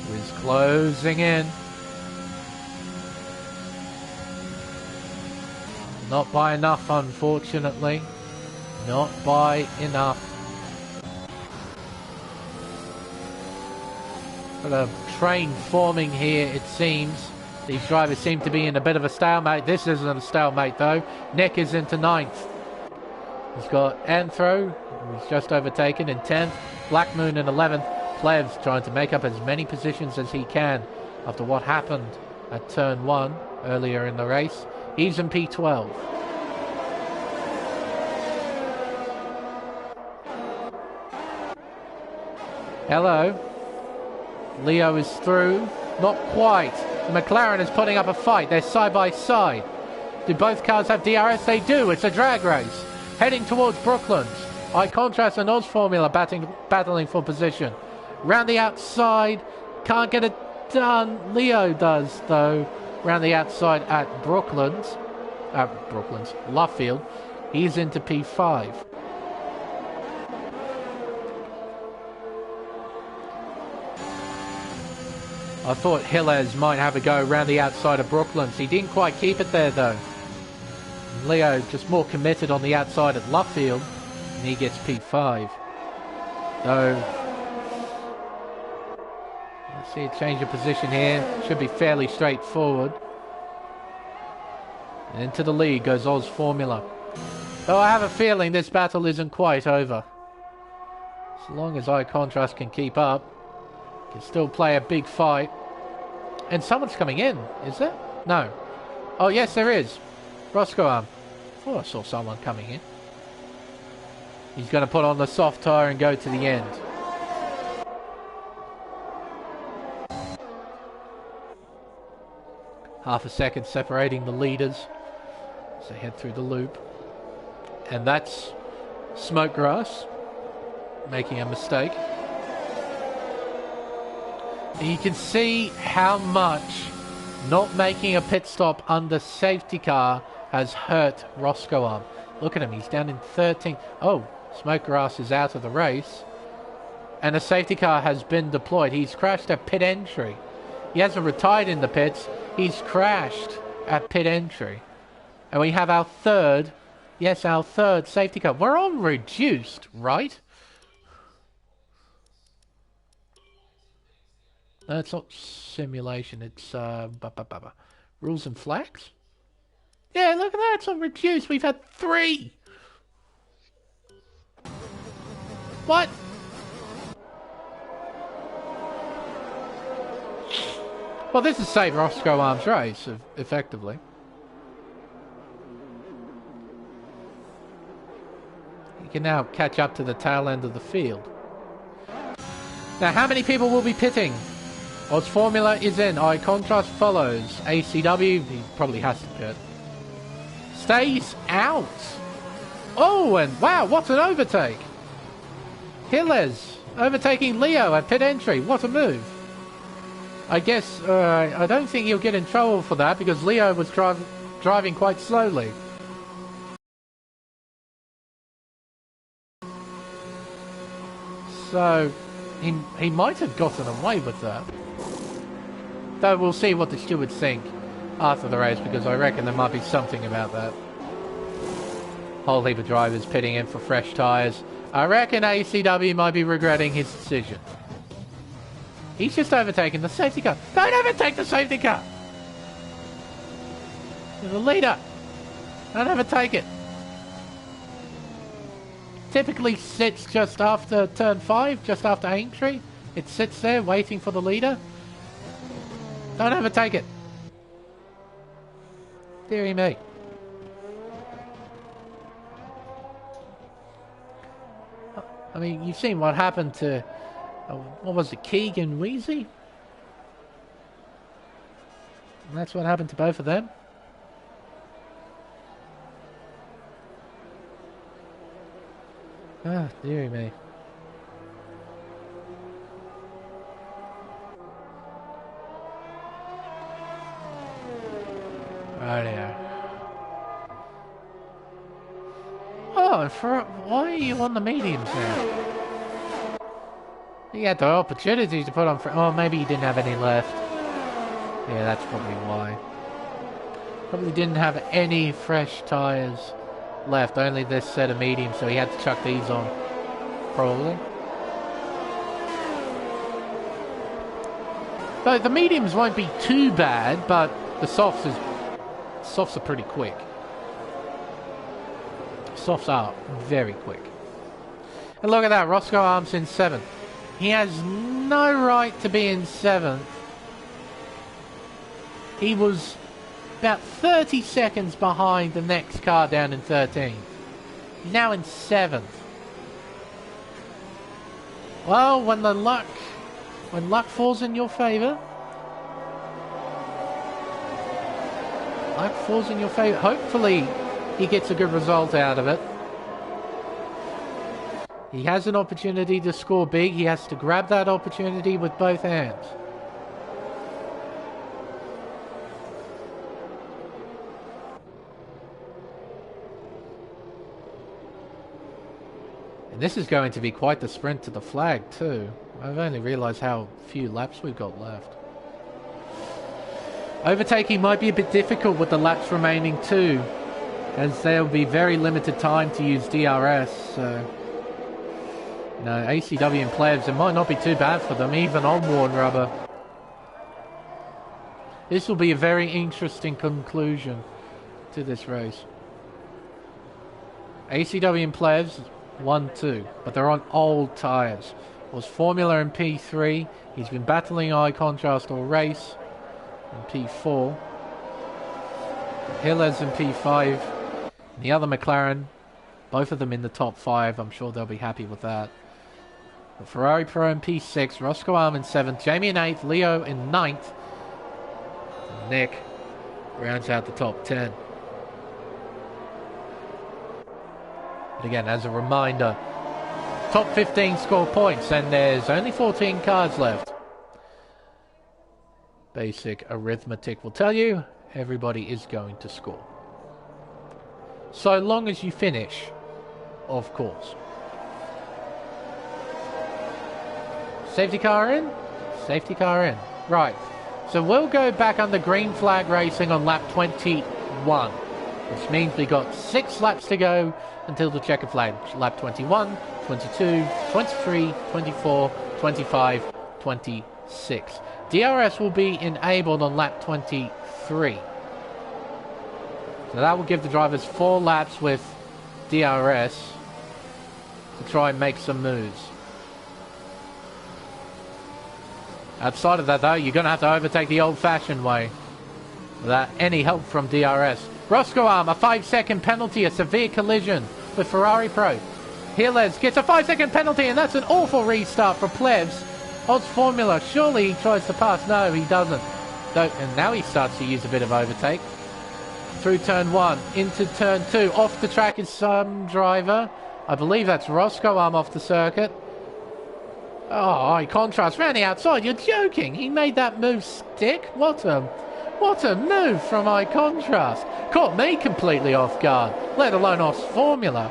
who is closing in. Not by enough, unfortunately. Not by enough. Got a train forming here, it seems. These drivers seem to be in a bit of a stalemate. This isn't a stalemate, though. Nick is into 9th. He's got Anthro, who's just overtaken, in 10th. Black Moon in 11th. Plevs trying to make up as many positions as he can after what happened at turn 1 earlier in the race. He's in P12. Hello. Leo is through. Not quite. The McLaren is putting up a fight. They're side by side. Do both cars have DRS? They do. It's a drag race. Heading towards Brooklands. High Contrast and Oz Formula battling for position. Round the outside. Can't get it done. Leo does, though. Round the outside at Brooklands. Luffield. He's into P5. I thought Gilles might have a go around the outside of Brooklands. He didn't quite keep it there, though. Leo just more committed on the outside at Luffield, and he gets P5. Though Let's see a change of position here. Should be fairly straightforward. And into the lead goes Oz Formula. Though I have a feeling this battle isn't quite over. As long as Eye Contrast can keep up, can still play a big fight. And someone's coming in, is there? No. Oh, yes, there is. Roscoe Arm. I thought I saw someone coming in. He's going to put on the soft tyre and go to the end. Half a second separating the leaders as they head through the loop. And that's Smokegrass making a mistake. And you can see how much not making a pit stop under safety car has hurt Roscoe Arm. Look at him, he's down in 13th. Oh, Smokegrass is out of the race. And a safety car has been deployed. He's crashed at pit entry. He hasn't retired in the pits. He's crashed at pit entry. And we have our third, yes, our third safety car. We're on reduced, right? No, it's not simulation. It's rules and flags. Yeah, look at that. It's on reduced. We've had 3. What? Well, this is Save Roscoe Arms race, effectively. You can now catch up to the tail end of the field. Now, how many people will be pitting? Oz Formula is in. Eye Contrast follows. ACW, he probably has to pit. Stays out. Oh, and wow, what an overtake. Hilles overtaking Leo at pit entry. What a move. I guess, I don't think he'll get in trouble for that because Leo was driving quite slowly. So, he might have gotten away with that. Though we'll see what the stewards think after the race, because I reckon there might be something about that. Whole heap of drivers pitting in for fresh tyres. I reckon ACW might be regretting his decision. He's just overtaken the safety car. Don't overtake the safety car! You're the leader. Don't overtake it. Typically sits just after turn 5, just after Aintree. It sits there waiting for the leader. Don't overtake it. Deary me. I mean, you've seen what happened to, what was it, Keegan Wheezy? And that's what happened to both of them. Ah, dearie me. Rightio. Oh, and why are you on the mediums now? He had the opportunity to put on... Oh, maybe he didn't have any left. Yeah, that's probably why. Probably didn't have any fresh tyres left. Only this set of mediums, so he had to chuck these on. Probably. Though the mediums won't be too bad, but the softs are pretty quick. Softs are very quick. And look at that, Roscoe Arms in 7th. He has no right to be in 7th. He was about 30 seconds behind the next car down in 13th. He's now in 7th. Well, when luck falls in your favour, hopefully he gets a good result out of it. He has an opportunity to score big. He has to grab that opportunity with both hands. And this is going to be quite the sprint to the flag too. I've only realised how few laps we've got left. Overtaking might be a bit difficult with the laps remaining too, as there will be very limited time to use DRS, so... No, ACW and Plebs, it might not be too bad for them, even on worn rubber. This will be a very interesting conclusion to this race. ACW and Plebs 1-2, but they're on old tyres. Was Formula in P3. He's been battling eye contrast all race in P4. Hiller's in P5. And the other McLaren, both of them in the top 5. I'm sure they'll be happy with that. The Ferrari Pro in P6. Roscoe Arm in 7th. Jamie in 8th. Leo in 9th. And Nick rounds out the top 10. But again, as a reminder, top 15 score points, and there's only 14 cars left. Basic arithmetic will tell you everybody is going to score. So long as you finish, of course. Safety car in? Safety car in. Right. So we'll go back under green flag racing on lap 21, which means we got 6 laps to go until the checkered flag. Lap 21, 22, 23, 24, 25, 26. DRS will be enabled on lap 23. So that will give the drivers 4 laps with DRS to try and make some moves. Outside of that, though, you're going to have to overtake the old-fashioned way without any help from DRS. Roscoe Arm, a 5-second penalty, a severe collision with Ferrari Pro. Hilles gets a 5-second penalty, and that's an awful restart for Plebs. Odds Formula, surely he tries to pass. No, he doesn't. And now he starts to use a bit of overtake. Through turn 1, into turn 2. Off the track is some driver. I believe that's Roscoe Arm off the circuit. Oh, eye contrast round the outside. You're joking. He made that move stick. What a move from eye contrast. Caught me completely off guard, let alone off Formula.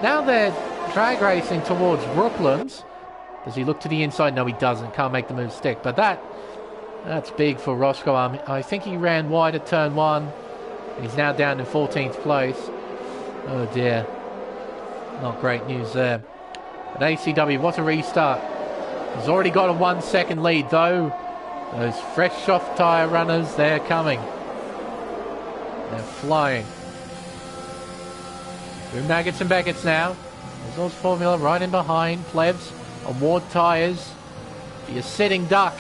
Now they're drag racing towards Brooklands. Does he look to the inside? No, he doesn't. Can't make the move stick. But that's big for Roscoe. I think he ran wide at turn 1. He's now down in 14th place. Oh dear. Not great news there. But ACW, what a restart. He's already got a 1-second lead, though. Those fresh soft tyre runners, they're coming. They're flying. Through Maggots and Beckett's now. There's Oz Formula right in behind. Plebs on Ward tyres. Be a sitting duck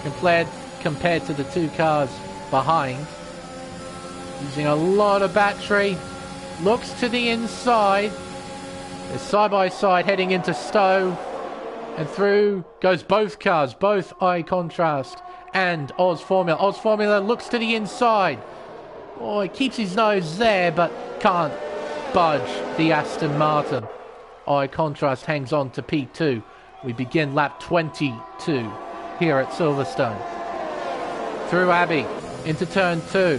compared to the 2 cars behind. Using a lot of battery. Looks to the inside. They're side by side heading into Stowe. And through goes both cars, both eye contrast and Oz Formula. Oz Formula looks to the inside. Oh, he keeps his nose there, but can't budge the Aston Martin. Eye contrast hangs on to P2. We begin lap 22 here at Silverstone. Through Abbey into turn 2.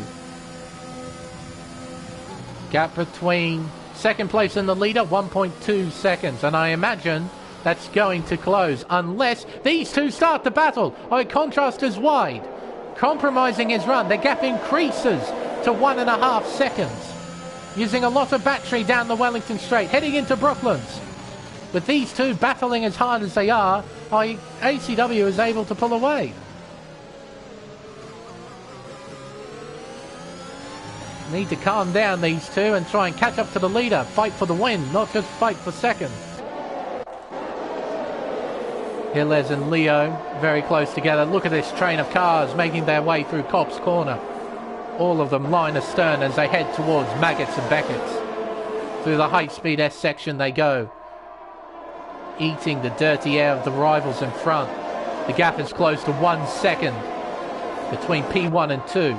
Gap between second place and the leader, 1.2 seconds. And I imagine that's going to close unless these two start the battle. Eye contrast is wide, compromising his run. The gap increases to 1.5 seconds. Using a lot of battery down the Wellington Straight, heading into Brooklands. With these two battling as hard as they are, ACW is able to pull away. Need to calm down, these two, and try and catch up to the leader. Fight for the win, not just fight for second. Hilles and Leo very close together. Look at this train of cars making their way through Cops Corner. All of them line astern as they head towards Maggots and Beckett's. Through the high-speed S section they go, eating the dirty air of the rivals in front. The gap is close to 1 second between P1 and 2.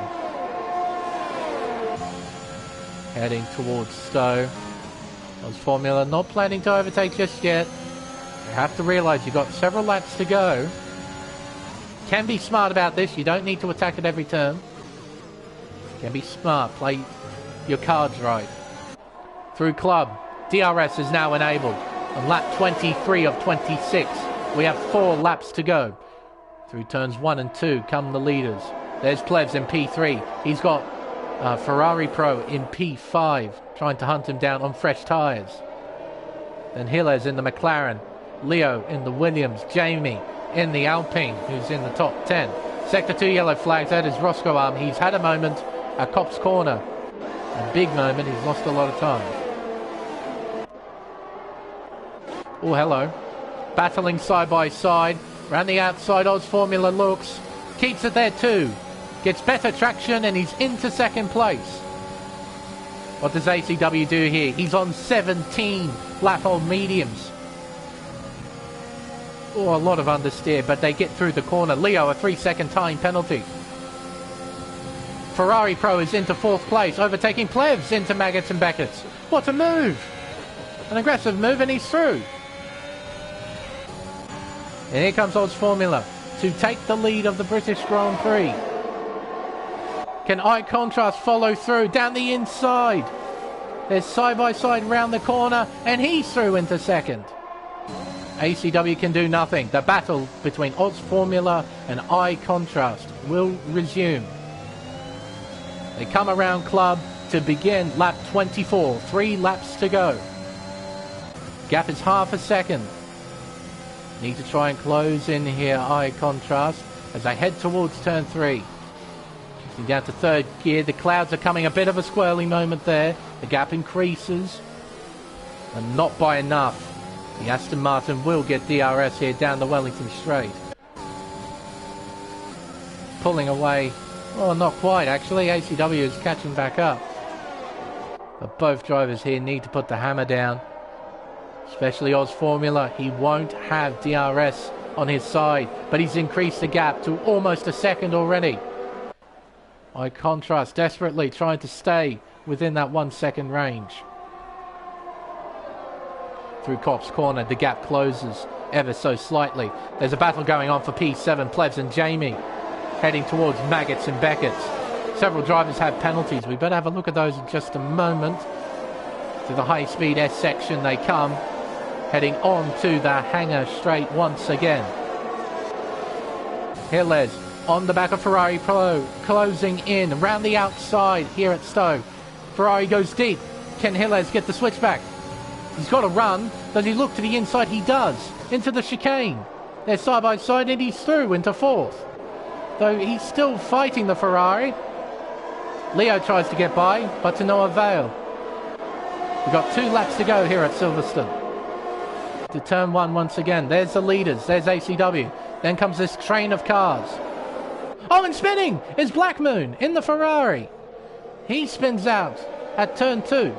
Heading towards Stowe. Oz Formula not planning to overtake just yet. You have to realise you've got several laps to go. Can be smart about this. You don't need to attack at every turn. Can be smart. Play your cards right. Through Club. DRS is now enabled. On lap 23 of 26. We have 4 laps to go. Through turns 1 and 2 come the leaders. There's Plebs in P3. He's got Ferrari Pro in P5. Trying to hunt him down on fresh tyres. Then Hilles in the McLaren. Leo in the Williams, Jamie in the Alpine, who's in the top 10. Sector 2 yellow flags. That is Roscoe Arm. He's had a moment at Copse Corner. A big moment. He's lost a lot of time. Oh, hello. Battling side by side. Round the outside, Oz Formula looks. Keeps it there too. Gets better traction and he's into second place. What does ACW do here? He's on 17 lap-hold mediums. Oh, a lot of understeer, but they get through the corner. Leo, a 3-second time penalty. Ferrari Pro is into 4th place, overtaking Plevs into Maggots and Beckett's. What a move! An aggressive move and he's through. And here comes Oz Formula to take the lead of the British Grand Prix. Can Eye Contrast follow through down the inside? There's side by side round the corner and he's through into second. ACW can do nothing. The battle between Oz Formula and Eye Contrast will resume. They come around club to begin lap 24. 3 laps to go. Gap is half a second. Need to try and close in here, Eye Contrast, as they head towards turn 3. Shifting down to 3rd gear. The clouds are coming. A bit of a squirrely moment there. The gap increases. And not by enough. The Aston Martin will get DRS here down the Wellington Straight. Pulling away. Well, not quite actually. ACW is catching back up. But both drivers here need to put the hammer down. Especially Oz Formula. He won't have DRS on his side. But he's increased the gap to almost a second already. Eye Contrast desperately trying to stay within that 1 second range. Through Copse Corner, the gap closes ever so slightly. There's a battle going on for P7. Plevs and Jamie heading towards Maggots and Beckett's. Several drivers have penalties. We better have a look at those in just a moment. To the high-speed S section they come, heading on to the hangar straight once again. Hilles on the back of Ferrari Pro, closing in around the outside here at Stowe. Ferrari goes deep. Can Hilles get the switchback? He's got to run. Does he look to the inside? He does. Into the chicane. They're side by side and he's through into 4th. Though he's still fighting the Ferrari. Leo tries to get by, but to no avail. We've got 2 laps to go here at Silverstone. To turn 1 once again. There's the leaders. There's ACW. Then comes this train of cars. Oh, and spinning is Black Moon in the Ferrari. He spins out at turn 2.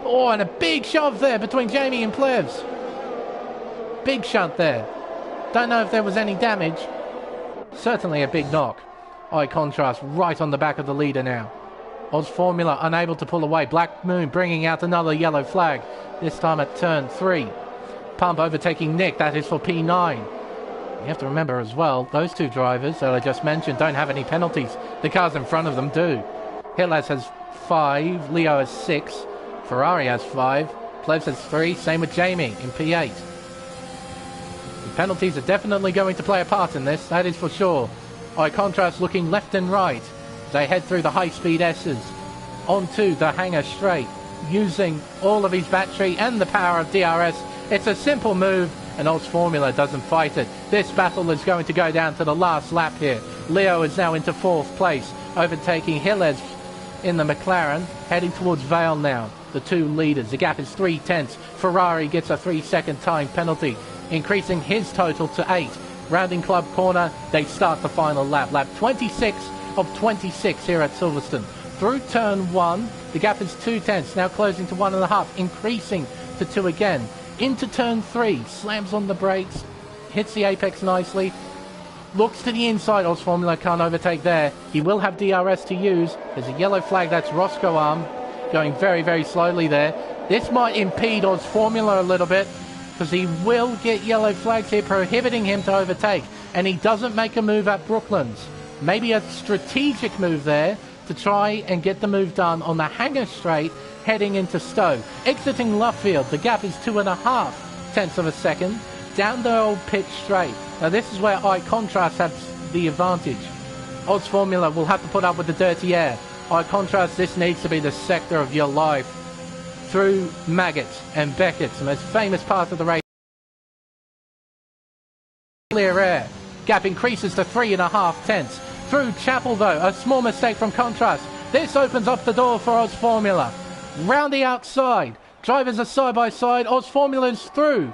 Oh, and a big shove there between Jamie and Plevs. Big shunt there. Don't know if there was any damage. Certainly a big knock. Eye Contrast right on the back of the leader now. Oz Formula unable to pull away. Black Moon bringing out another yellow flag. This time at turn 3. Pump overtaking Nick. That is for P9. You have to remember as well, those 2 drivers that I just mentioned don't have any penalties. The cars in front of them do. Hilles has 5. Leo has 6. Ferrari has 5. Plevs has 3. Same with Jamie in P8. The penalties are definitely going to play a part in this, that is for sure. Eye Contrast looking left and right. They head through the high-speed S's onto the hangar straight, using all of his battery and the power of DRS. It's a simple move, and Oz Formula doesn't fight it. This battle is going to go down to the last lap here. Leo is now into 4th place, overtaking Hilles in the McLaren, heading towards Vale now. The 2 leaders. The gap is 3/10. Ferrari gets a 3-second time penalty, increasing his total to 8. Rounding club corner, they start the final lap. Lap 26 of 26 here at Silverstone. Through turn 1, the gap is 2/10, now closing to 1.5, increasing to 2 again. Into turn 3, slams on the brakes, hits the apex nicely, looks to the inside. Oz Formula can't overtake there. He will have DRS to use. There's a yellow flag, that's Roscoe Arm, going very, very slowly there. This might impede Oz Formula a little bit, because he will get yellow flags here prohibiting him to overtake. And he doesn't make a move at Brooklands. Maybe a strategic move there to try and get the move done on the hangar straight heading into Stowe. Exiting Luffield, the gap is 2.5 tenths of a second down the old pitch straight. Now this is where Eye Contrast has the advantage. Oz Formula will have to put up with the dirty air. Eye Contrast, this needs to be the sector of your life. Through Maggots and Beckett's, the most famous part of the race. Clear air. Gap increases to 3.5 tenths. Through Chapel, though, a small mistake from Contrast. This opens up the door for Oz Formula. Round the outside. Drivers are side by side. Oz Formula's through.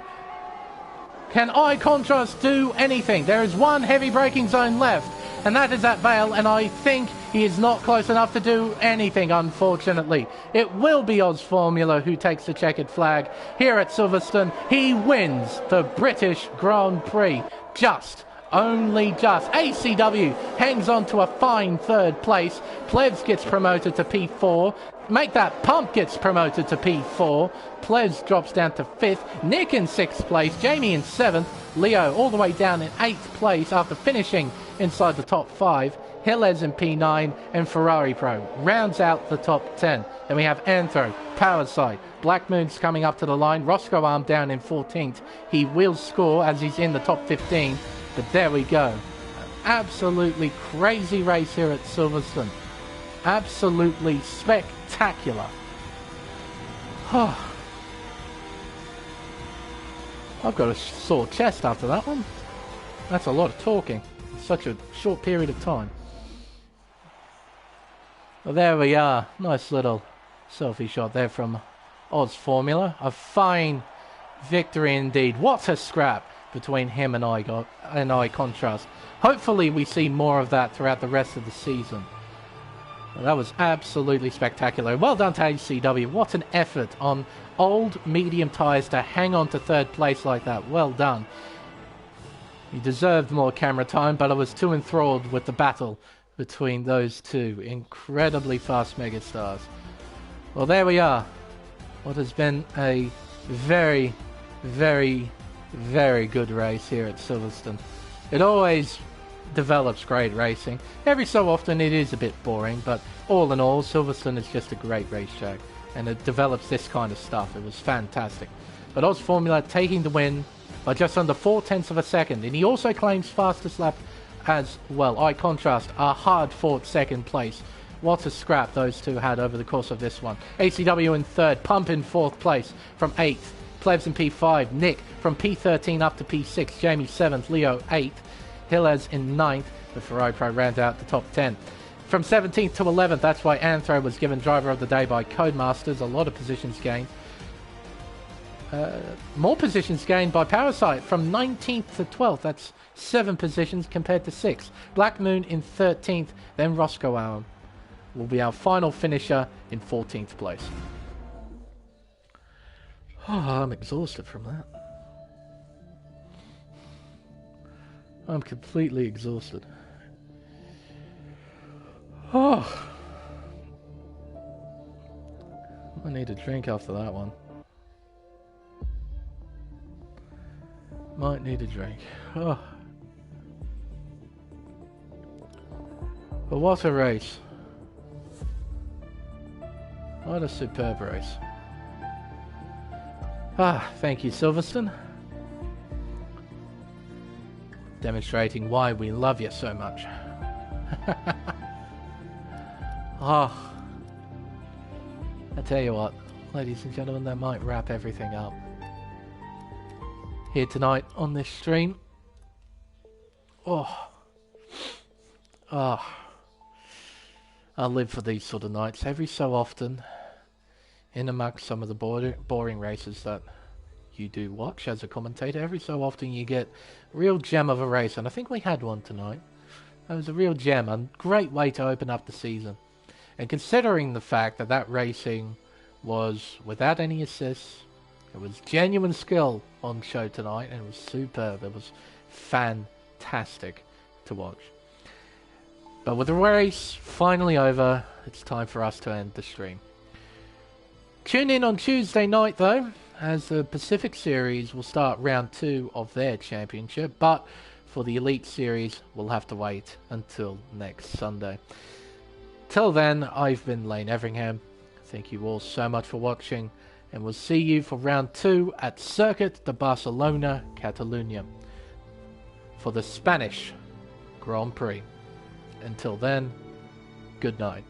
Can iContrast do anything? There is one heavy braking zone left, and that is at Vale, and I think he is not close enough to do anything, unfortunately. It will be Oz Formula who takes the checkered flag here at Silverstone. He wins the British Grand Prix. Only just. ACW hangs on to a fine third place. Plebs gets promoted to P4. Make That Pump gets promoted to P4. Plebs drops down to 5th. Nick in 6th place. Jamie in 7th. Leo all the way down in 8th place after finishing inside the top 5. Gilles in P9 and Ferrari Pro rounds out the top 10. Then we have Anthro, Power Side. Black Moon's coming up to the line. Roscoe Arm down in 14th. He will score as he's in the top 15. But there we go. Absolutely crazy race here at Silverstone. Absolutely spectacular. I've got a sore chest after that one. That's a lot of talking in such a short period of time. Well, there we are. Nice little selfie shot there from Oz Formula. A fine victory indeed. What a scrap between him and iContrast. Hopefully we see more of that throughout the rest of the season. Well, that was absolutely spectacular. Well done to HCW. What an effort on old medium tyres to hang on to third place like that. Well done. He deserved more camera time, but I was too enthralled with the battle between those two incredibly fast megastars. Well, there we are. What has been a very, very, very good race here at Silverstone. It always develops great racing. Every so often it is a bit boring, but all in all, Silverstone is just a great racetrack, and it develops this kind of stuff. It was fantastic. But Oz Formula taking the win by just under 4 tenths of a second, and he also claims fastest lap as well. iContrast, a hard-fought second place. What a scrap those two had over the course of this one. ACW in third, Pump in 4th place from 8th. Plebs in P5, Nick from P13 up to P6, Jamie 7th, Leo 8th, Gilles in 9th. The Ferrari Pro rounds out the top 10. From 17th to 11th, that's why Anthro was given Driver of the Day by Codemasters. A lot of positions gained. More positions gained by Parasite from 19th to 12th. That's 7 positions compared to 6. Black Moon in 13th, then Roscoe Allen will be our final finisher in 14th place. Oh, I'm exhausted from that. I'm completely exhausted. Oh, I need a drink after that one. Might need a drink. Oh. But what a race. What a superb race. Thank you, Silverstone. Demonstrating why we love you so much. I tell you what, ladies and gentlemen, that might wrap everything up here tonight on this stream. I live for these sort of nights every so often. In amongst some of the boring races that you do watch as a commentator, every so often you get a real gem of a race, and I think we had one tonight. It was a real gem, a great way to open up the season. And considering the fact that that racing was without any assists, it was genuine skill on show tonight, and it was superb. It was fantastic to watch. But with the race finally over, it's time for us to end the stream. Tune in on Tuesday night, though, as the Pacific Series will start round 2 of their championship. But for the Elite Series, we'll have to wait until next Sunday. Till then, I've been Lane Everingham. Thank you all so much for watching, and we'll see you for round 2 at Circuit de Barcelona, Catalunya, for the Spanish Grand Prix. Until then, good night.